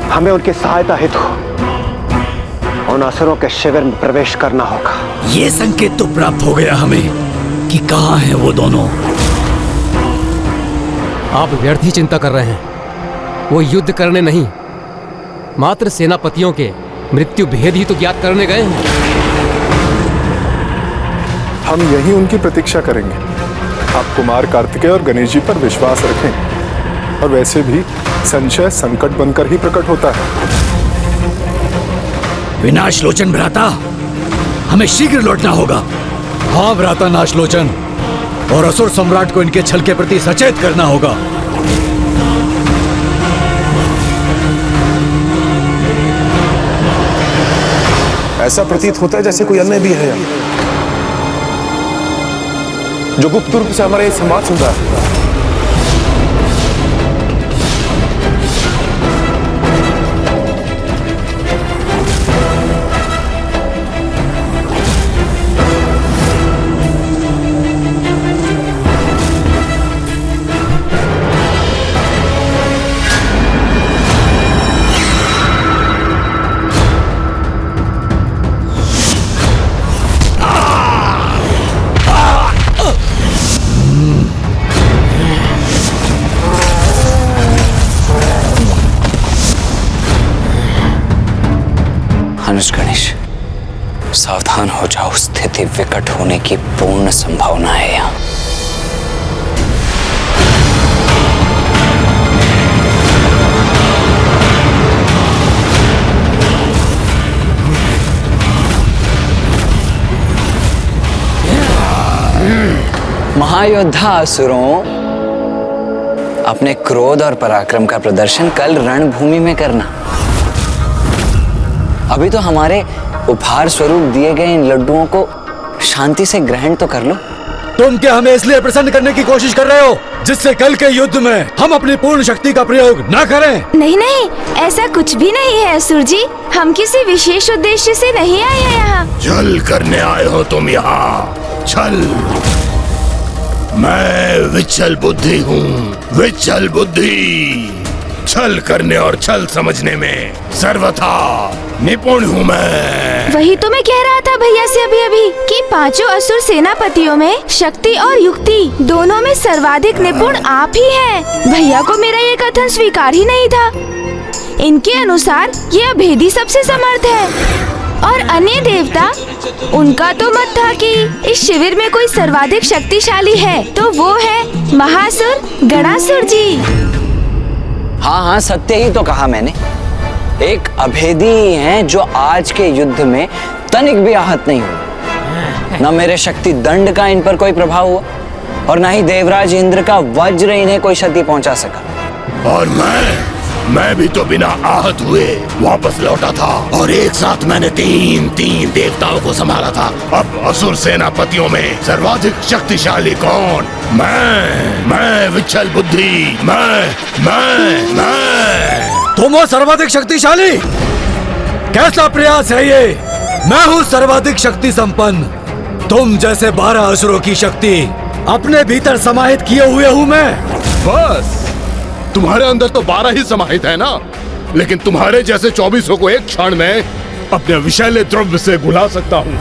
हमें उनकी सहायता हेतु उन असुरों के शिविर में प्रवेश करना होगा। ये संकेत तो प्राप्त हो गया हमें कि कहाँ हैं वो दोनों। आप व्यर्थ ही चिंता कर रहे हैं। वो युद्ध करने नहीं, मात्र सेनापतियों के मृत्यु भेद ही तो ज्ञात करने गए हैं। हम यही उनकी प्रतीक्षा करेंगे। आप कुमार कार्तिकेय और गणेश जी पर विश्वास रखें, और वैसे भी संशय संकट बनकर ही प्रकट होता है। विनाश लोचन भ्राता, हमें शीघ्र लौटना होगा। हाँ भ्राता नाशलोचन, और असुर सम्राट को इनके छल के प्रति सचेत करना होगा। ऐसा प्रतीत होता है जैसे कोई अन्य भी है। जो गुप्त रूप से हमारा ये संवाद सुन रहा है। अनुज गणेश, सावधान हो जाओ, स्थिति विकट होने की पूर्ण संभावना है यहाँ। महायोद्धा असुरों, अपने क्रोध और पराक्रम का प्रदर्शन कल रणभूमि में करना। अभी तो हमारे उपहार स्वरूप दिए गए इन लड्डुओं को शांति से ग्रहण तो कर लो। तुम क्या हमें इसलिए प्रसन्न करने की कोशिश कर रहे हो जिससे कल के युद्ध में हम अपनी पूर्ण शक्ति का प्रयोग न करें? नहीं नहीं, ऐसा कुछ भी नहीं है असुर जी। हम किसी विशेष उद्देश्य से नहीं आए हैं यहाँ। छल करने आए हो तुम यहाँ, छल। मैं विचल बुद्धि हूँ, विचल बुद्धि। छल करने और छल समझने में सर्वथा निपुण हूँ मैं। वही तो मैं कह रहा था भैया से अभी अभी कि पांचों असुर सेनापतियों में शक्ति और युक्ति दोनों में सर्वाधिक निपुण आप ही हैं। भैया को मेरा ये कथन स्वीकार ही नहीं था। इनके अनुसार ये अभेदी सबसे समर्थ है और अन्य देवता, उनका तो मत था कि इस शिविर में कोई सर्वाधिक शक्तिशाली है तो वो है महासुर गणासुर जी। हाँ हाँ, सत्य ही तो कहा मैंने। एक अभेदी ही हैं जो आज के युद्ध में तनिक भी आहत नहीं हुए। न मेरे शक्ति दंड का इन पर कोई प्रभाव हुआ और न ही देवराज इंद्र का वज्र इन्हें कोई क्षति पहुंचा सका। और मैं भी तो बिना आहत हुए वापस लौटा था और एक साथ मैंने तीन देवताओं को संभाला था। अब असुर सेनापतियों में सर्वाधिक शक्तिशाली कौन? मैं विचल बुद्धि, मैं। तुम हो सर्वाधिक शक्तिशाली? कैसा प्रयास है ये? मैं हूँ सर्वाधिक शक्ति संपन्न। तुम जैसे 12 असुरों की शक्ति अपने भीतर समाहित किए हुए हूँ मैं। बस तुम्हारे अंदर तो 12 ही समाहित है ना, लेकिन तुम्हारे जैसे 24 को एक क्षण में अपने विषैले द्रव्य से घुला सकता हूँ।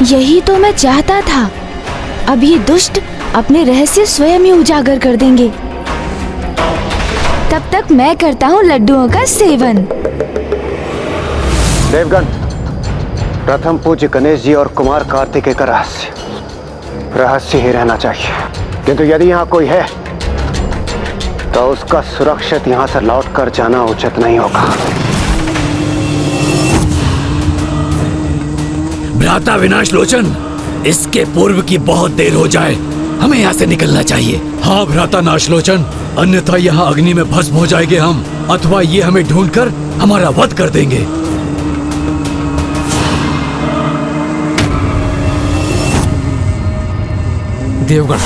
यही तो मैं चाहता था। अब ये दुष्ट अपने रहस्य स्वयं ही उजागर कर देंगे। तब तक मैं करता हूँ लड्डुओं का सेवन। देवगण, प्रथम पूज्य गणेश जी और कुमार कार्तिकेय का रहस्य ही रहना चाहिए। किंतु यदि यहाँ कोई है तो उसका सुरक्षित यहाँ से लौटकर जाना उचित नहीं होगा। भ्राता विनाश लोचन, इसके पूर्व की बहुत देर हो जाए, हमें यहाँ से निकलना चाहिए। हाँ भ्राता नाशलोचन, अन्यथा यहाँ अग्नि में भस्म हो जाएंगे हम, अथवा ये हमें ढूंढकर हमारा वध कर देंगे। देवगण,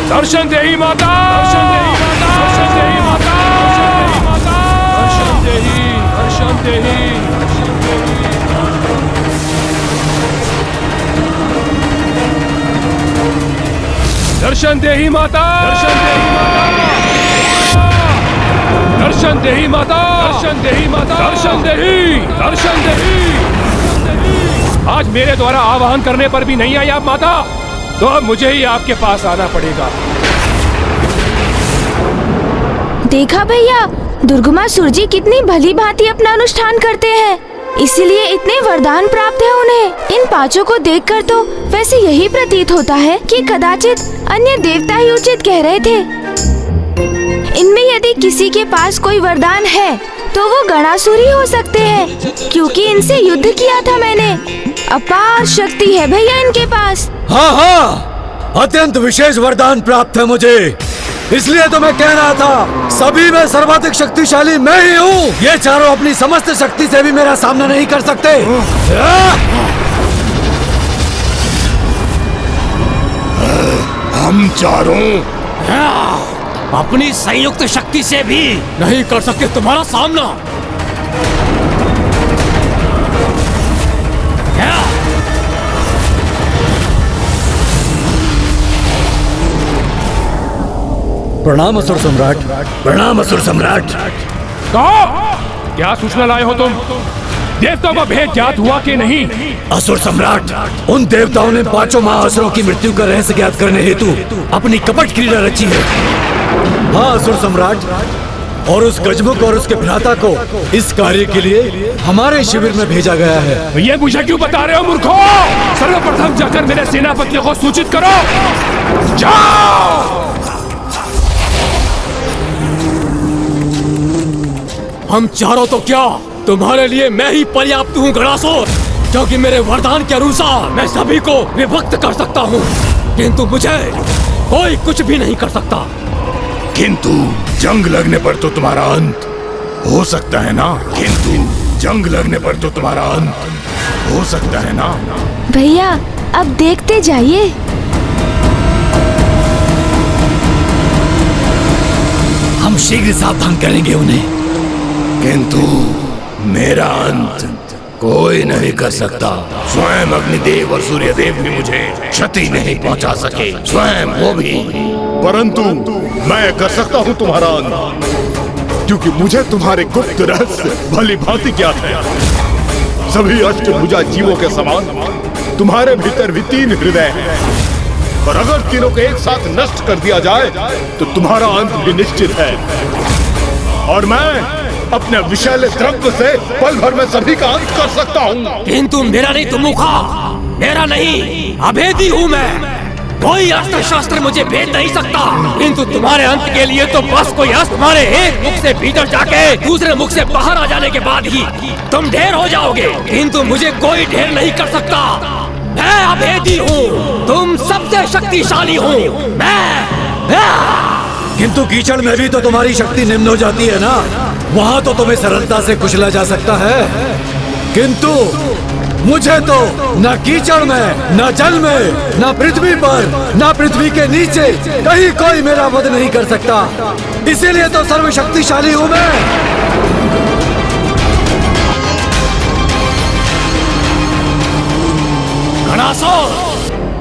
दर्शन देही माता, दर्शन देही माता, दर्शन देही माता, दर्शन देही, दर्शन देही, दर्शन देही माता, दर्शन देही माता, दर्शन देही माता, दर्शन देही, दर्शन देही। आज मेरे द्वारा आवाहन करने पर भी नहीं आई आप माता, तो अब मुझे ही आपके पास आना पड़ेगा। देखा भैया, दुर्गमासुर जी कितनी भली भांति अपना अनुष्ठान करते हैं, इसीलिए इतने वरदान प्राप्त है उन्हें। इन पांचों को देखकर तो वैसे यही प्रतीत होता है कि कदाचित अन्य देवता ही उचित कह रहे थे। इनमें यदि किसी के पास कोई वरदान है तो वो गणासुर ही हो सकते हैं, क्योंकि इनसे युद्ध किया था मैंने। अपार शक्ति है भैया इनके पास। हाँ हाँ, अत्यंत विशेष वरदान प्राप्त है मुझे, इसलिए तो मैं कह रहा था सभी में सर्वाधिक शक्तिशाली मैं ही हूँ। ये चारों अपनी समस्त शक्ति से भी मेरा सामना नहीं कर सकते। हम चारों अपनी संयुक्त शक्ति से भी नहीं कर सकते तुम्हारा सामना। प्रणाम असुर सम्राट। प्रणाम असुर सम्राट। कहो, क्या सूचना लाए हो तुम? देवताओं का भेद ज्ञात हुआ कि नहीं? असुर सम्राट, उन देवताओं ने 5 महाअसुरों की मृत्यु का रहस्य ज्ञात करने हेतु अपनी कपट क्रीड़ा रची है। हाँ असुर सम्राट, और उस गजमुख और उसके भ्राता को इस कार्य के लिए हमारे शिविर में भेजा गया है। ये मुझे क्यों बता रहे हो मूर्खों? सर्वप्रथम जाकर मेरे सेनापतियों को सूचित करो। जाओ! हम चारों तो क्या, तुम्हारे लिए मैं ही पर्याप्त हूँ गणासुर, क्योंकि मेरे वरदान के अनुसार मैं सभी को विभक्त कर सकता हूँ, किंतु मुझे कोई कुछ भी नहीं कर सकता। किंतु जंग लगने पर तो तुम्हारा अंत हो सकता है ना? किंतु जंग लगने पर तो तुम्हारा अंत हो सकता है ना? भैया अब देखते जाइए। हम शीघ्र सावधान करेंगे उन्हें। किंतु मेरा अंत कोई नहीं कर सकता। स्वयं अग्निदेव और सूर्यदेव भी मुझे क्षति नहीं पहुंचा सके, स्वयं वो भी। परंतु मैं कर सकता हूँ तुम्हारा अंत, क्योंकि मुझे तुम्हारे गुप्त रहस्य भली भांति ज्ञात है। सभी अष्टभुजा जीवों के समान तुम्हारे भीतर भी 3 हृदय हैं, और अगर तीनों को एक साथ नष्ट कर दिया जाए तो तुम्हारा अंत भी निश्चित है। और मैं अपने विषैले द्रव्य से पल भर में सभी का अंत कर सकता हूँ। किंतु मेरा नहीं तुम मुखा, मेरा नहीं, अभेदी हूँ मैं। कोई अस्त्र शस्त्र मुझे भेद नहीं सकता, किंतु तुम्हारे अंत के लिए तो बस कोई अस्त्र तुम्हारे एक मुख से भीतर जाके दूसरे मुख से बाहर आ जाने के बाद ही तुम ढेर हो जाओगे, किंतु मुझे कोई ढेर नहीं कर सकता। मैं अभेदी हूँ, तुम सबसे शक्तिशाली हूँ मैं। किंतु कीचड़ में भी तो तुम्हारी शक्ति निम्न हो जाती है ना, वहाँ तो तुम्हें सरलता से कुचला जा सकता है, किंतु मुझे तो न कीचड़ में, न जल में, न पृथ्वी पर, न पृथ्वी के नीचे कहीं कोई मेरा वध नहीं कर सकता। इसीलिए तो सर्वशक्तिशाली हूँ मैं। गणासुर,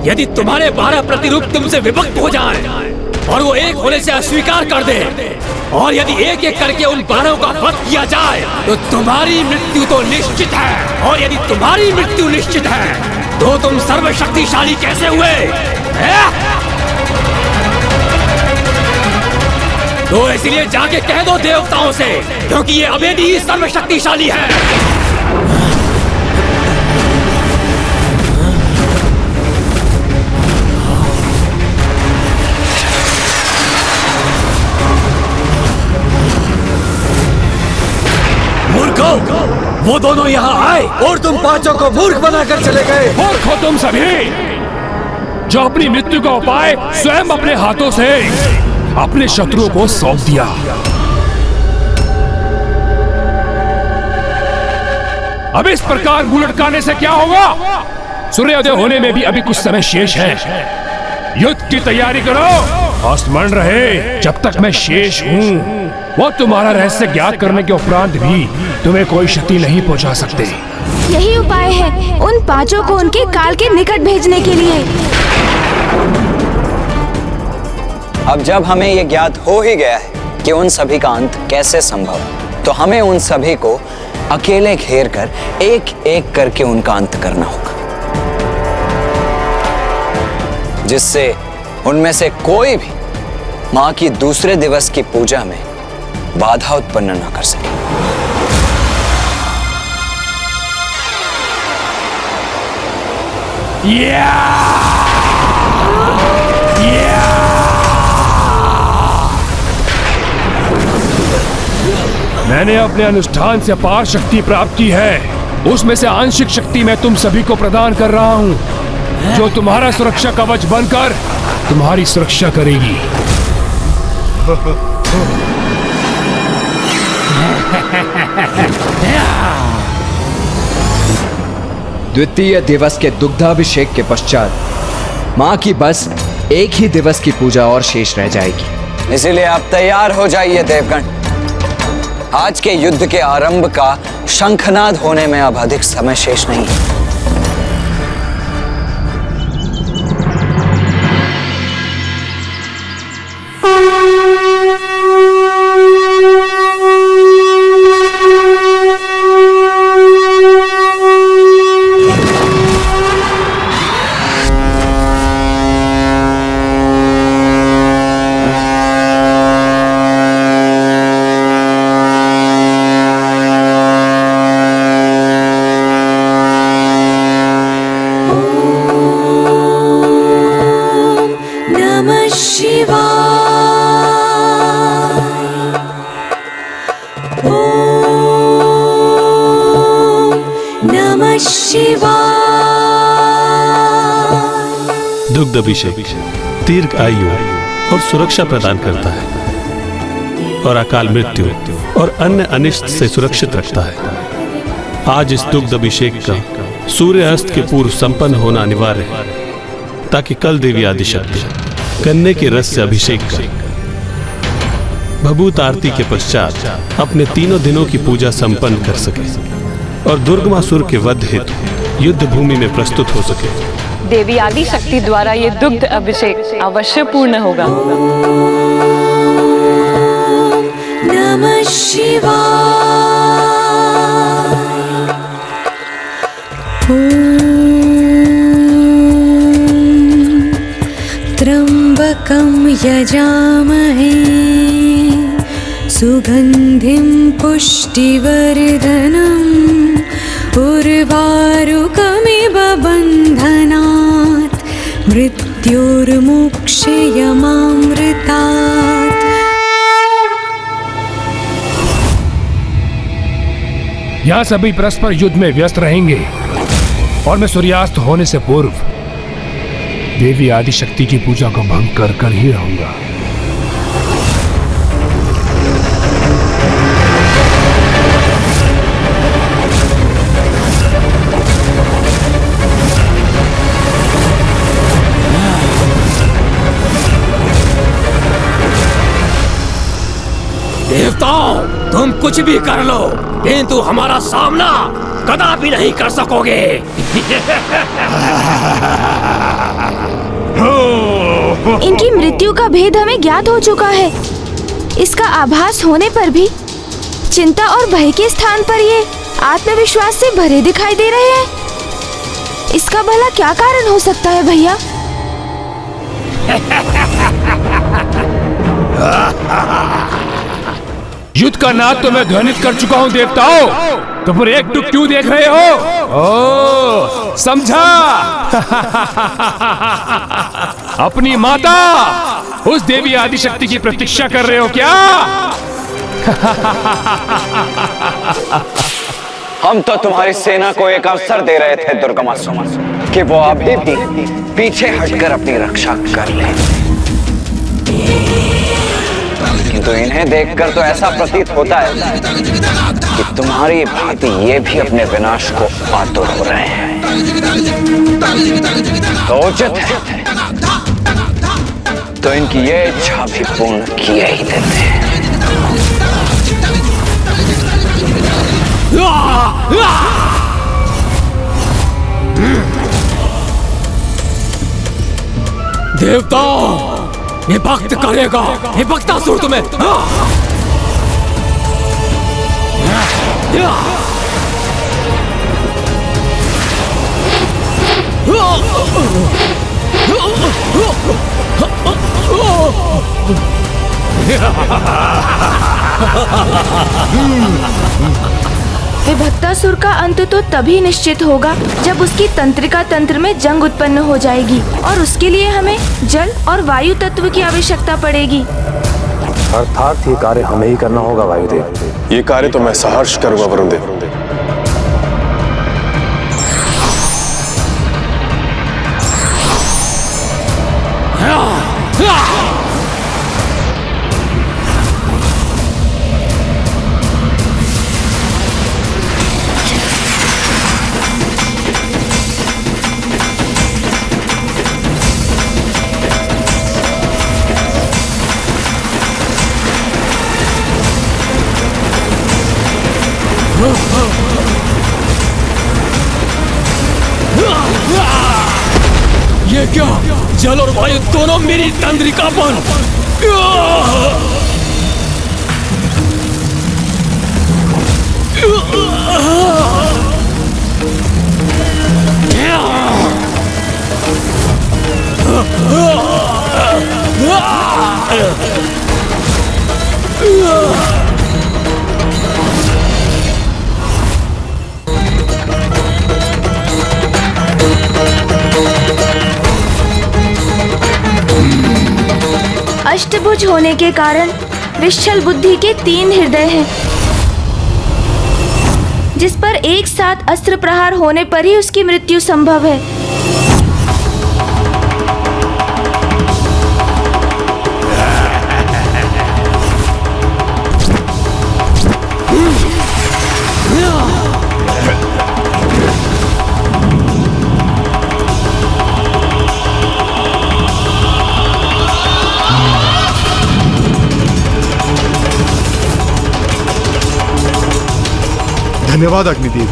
यदि तुम्हारे 12 प्रतिरूप तुमसे विभक्त हो जाएं और वो एक होने से अस्वीकार कर दे, और यदि एक एक करके उन 12 का वध किया जाए तो तुम्हारी मृत्यु तो निश्चित है, और यदि तुम्हारी मृत्यु निश्चित है तो तुम सर्वशक्तिशाली कैसे हुए? तो इसलिए जाके कह दो देवताओं से, क्योंकि ये अभेदी ही सर्वशक्तिशाली है। वो दोनों यहाँ आए और तुम 5 को मूर्ख बनाकर चले गए। मूर्ख हो तुम सभी, जो अपनी मृत्यु का उपाय स्वयं अपने हाथों से अपने शत्रुओं को सौंप दिया। अब इस प्रकार मुंह लटकाने से क्या होगा? सूर्योदय होने में भी अभी कुछ समय शेष है। युद्ध की तैयारी करो, स्मरण रहे जब तक मैं शेष हूँ वो तुम्हारा रहस्य ज्ञात करने के उपरांत भी तुम्हें कोई क्षति नहीं पहुंचा सकते। यही उपाय है उन 5 को उनके काल के निकट भेजने के लिए। अब जब हमें ये ज्ञात हो ही गया है कि उन सभी का अंत कैसे संभव, तो हमें उन सभी को अकेले घेर कर एक एक करके उनका अंत करना होगा, जिससे उनमें से कोई भी मां की दूसरे दिवस की पूजा में बाधा उत्पन्न न कर सके। मैंने अपने अनुष्ठान से अपार शक्ति प्राप्त की है, उसमें से आंशिक शक्ति मैं तुम सभी को प्रदान कर रहा हूं, जो तुम्हारा सुरक्षा कवच बनकर तुम्हारी सुरक्षा करेगी। द्वितीय दिवस के दुग्धाभिषेक के पश्चात मां की बस एक ही दिवस की पूजा और शेष रह जाएगी। इसीलिए आप तैयार हो जाइए देवगण। आज के युद्ध के आरंभ का शंखनाद होने में अब अधिक समय शेष नहीं है। दुग्ध अभिषेक दीर्घ आयु और सुरक्षा प्रदान करता है और अकाल मृत्यु और अन्य अनिष्ट से सुरक्षित रखता है। आज इस दुग्ध अभिषेक का सूर्य अस्त के पूर्व संपन्न होना अनिवार्य है, ताकि कल देवी आदिशक्ति गन्ने के रस से अभिषेक करे। भभूत आरती के पश्चात अपने 3 दिनों की पूजा संपन्न कर सके और दुर्गमासुर के वध हेतु युद्ध भूमि में प्रस्तुत हो सके। देवी आदि शक्ति द्वारा ये दुग्ध अभिषेक अवश्य पूर्ण होगा। नमः शिवाय। त्र्यंबकं यजामहे सुगंधिं पुष्टिवर्धनम् उर्वारुकमिव बन्धनात् मृत्युर्मुक्षयमामृतात्। यहाँ सभी परस्पर युद्ध में व्यस्त रहेंगे और मैं सूर्यास्त होने से पूर्व देवी आदिशक्ति की पूजा को भंग कर ही रहूंगा। देवताओं, तुम कुछ भी कर लो, किंतु हमारा सामना कदापि नहीं कर सकोगे। इनकी मृत्यु का भेद हमें ज्ञात हो चुका है। इसका आभास होने पर भी चिंता और भय के स्थान पर ये आत्मविश्वास से भरे दिखाई दे रहे हैं। इसका भला क्या कारण हो सकता है भैया? युद्ध का नाद तो मैं ध्वनित कर चुका हूं देवताओं, तो फिर एक टुक क्यों देख रहे हो? ओ, समझा? अपनी माता उस देवी आदिशक्ति की प्रतीक्षा कर रहे हो क्या? हम तो तुम्हारी सेना को एक अवसर दे रहे थे दुर्गमासुर, कि वो अभी भी पीछे हटकर अपनी रक्षा कर ले, किंतु इन्हें देखकर तो ऐसा प्रतीत होता है कि तुम्हारी भांति ये भी अपने विनाश को आतुर हो रहे हैं। तो उचित है, तो इनकी ये इच्छा भी पूर्ण किए ही देते हैं। देवताओं, ये भक्त करेगा, ये भक्तासुर तुम्हें। विभक्तासुर का अंत तो तभी निश्चित होगा जब उसकी तंत्रिका तंत्र में जंग उत्पन्न हो जाएगी, और उसके लिए हमें जल और वायु तत्व की आवश्यकता पड़ेगी। अर्थात ये कार्य हमें ही करना होगा वायुदेव। ये कार्य तो मैं सहर्ष करूंगा वरुणदेव। ये क्या? जल और वायु दोनों मेरी तंद्रिका पर। अष्टभुज होने के कारण विश्चल बुद्धि के 3 हृदय हैं, जिस पर एक साथ अस्त्र प्रहार होने पर ही उसकी मृत्यु संभव है। धन्यवाद अग्निदेव।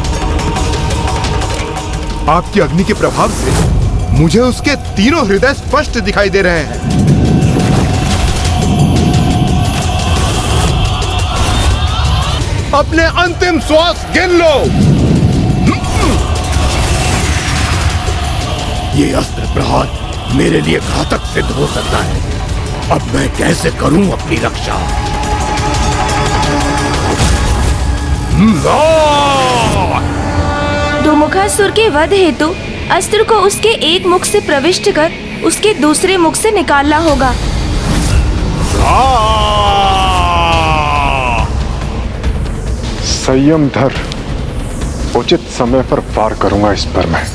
आपकी अग्नि के प्रभाव से मुझे उसके 3 हृदय स्पष्ट दिखाई दे रहे हैं। अपने अंतिम श्वास गिन लो। ये अस्त्र प्रहार मेरे लिए घातक सिद्ध हो सकता है। अब मैं कैसे करूं अपनी रक्षा? दुमुखासुर के वध हेतु अस्त्र को उसके एक मुख से प्रविष्ट कर उसके दूसरे मुख से निकालना होगा। संयम धर, उचित समय पर वार करूंगा इस पर मैं।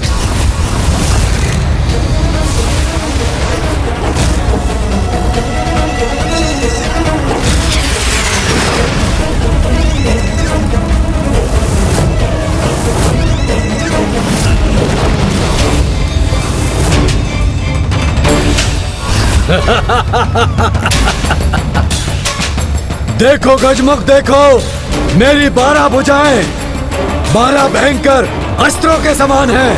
देखो गजमुख, देखो मेरी 12 भुजाएं 12 भयंकर अस्त्रों के समान हैं।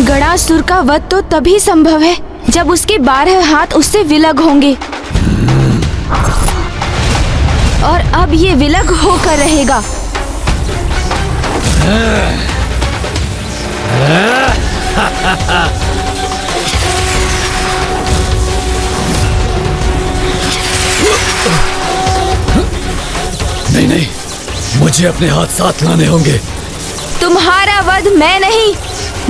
गणासुर का वध तो तभी संभव है जब उसके 12 हाथ उससे विलग होंगे, और अब ये विलग होकर रहेगा। नहीं नहीं, मुझे अपने हाथ साथ लाने होंगे। तुम्हारा वध मैं नहीं,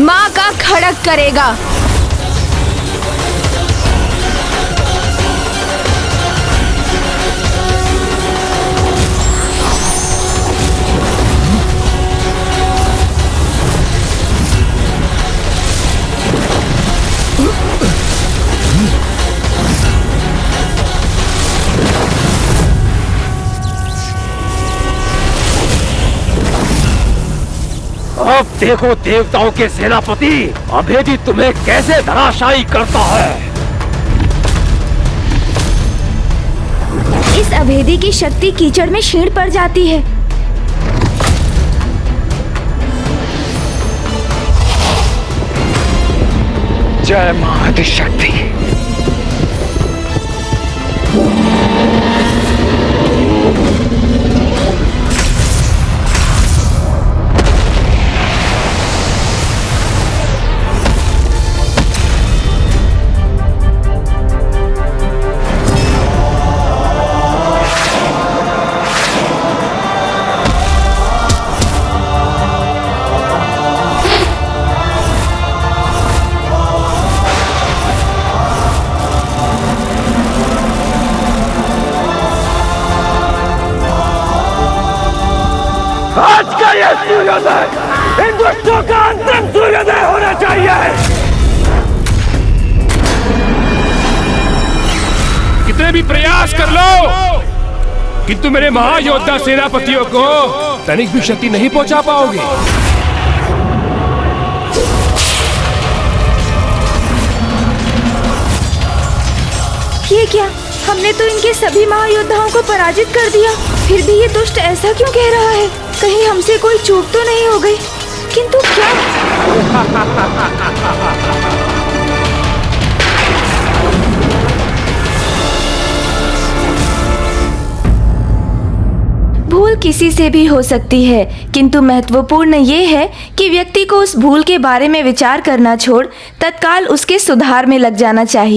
माँ का खड़ग करेगा। अब देखो देवताओं के सेनापति अभेदी तुम्हें कैसे धराशायी करता है। इस अभेदी की शक्ति कीचड़ में क्षीण पड़ जाती है। जय मां आदिशक्ति। आज का ये सूर्योदय इन दुष्टों का अंतिम सूर्योदय होना चाहिए। कितने भी प्रयास कर लो, किंतु मेरे महायोद्धा सेनापतियों को तनिक भी क्षति नहीं पहुंचा पाओगे। ये क्या? हमने तो इनके सभी महायोद्धाओं को पराजित कर दिया, फिर भी ये दुष्ट ऐसा क्यों कह रहा है? कहीं हमसे कोई चूक तो नहीं हो गई, किंतु क्या? भूल किसी से भी हो सकती है, किंतु महत्वपूर्ण ये है कि व्यक्ति को उस भूल के बारे में विचार करना छोड़ तत्काल उसके सुधार में लग जाना चाहिए।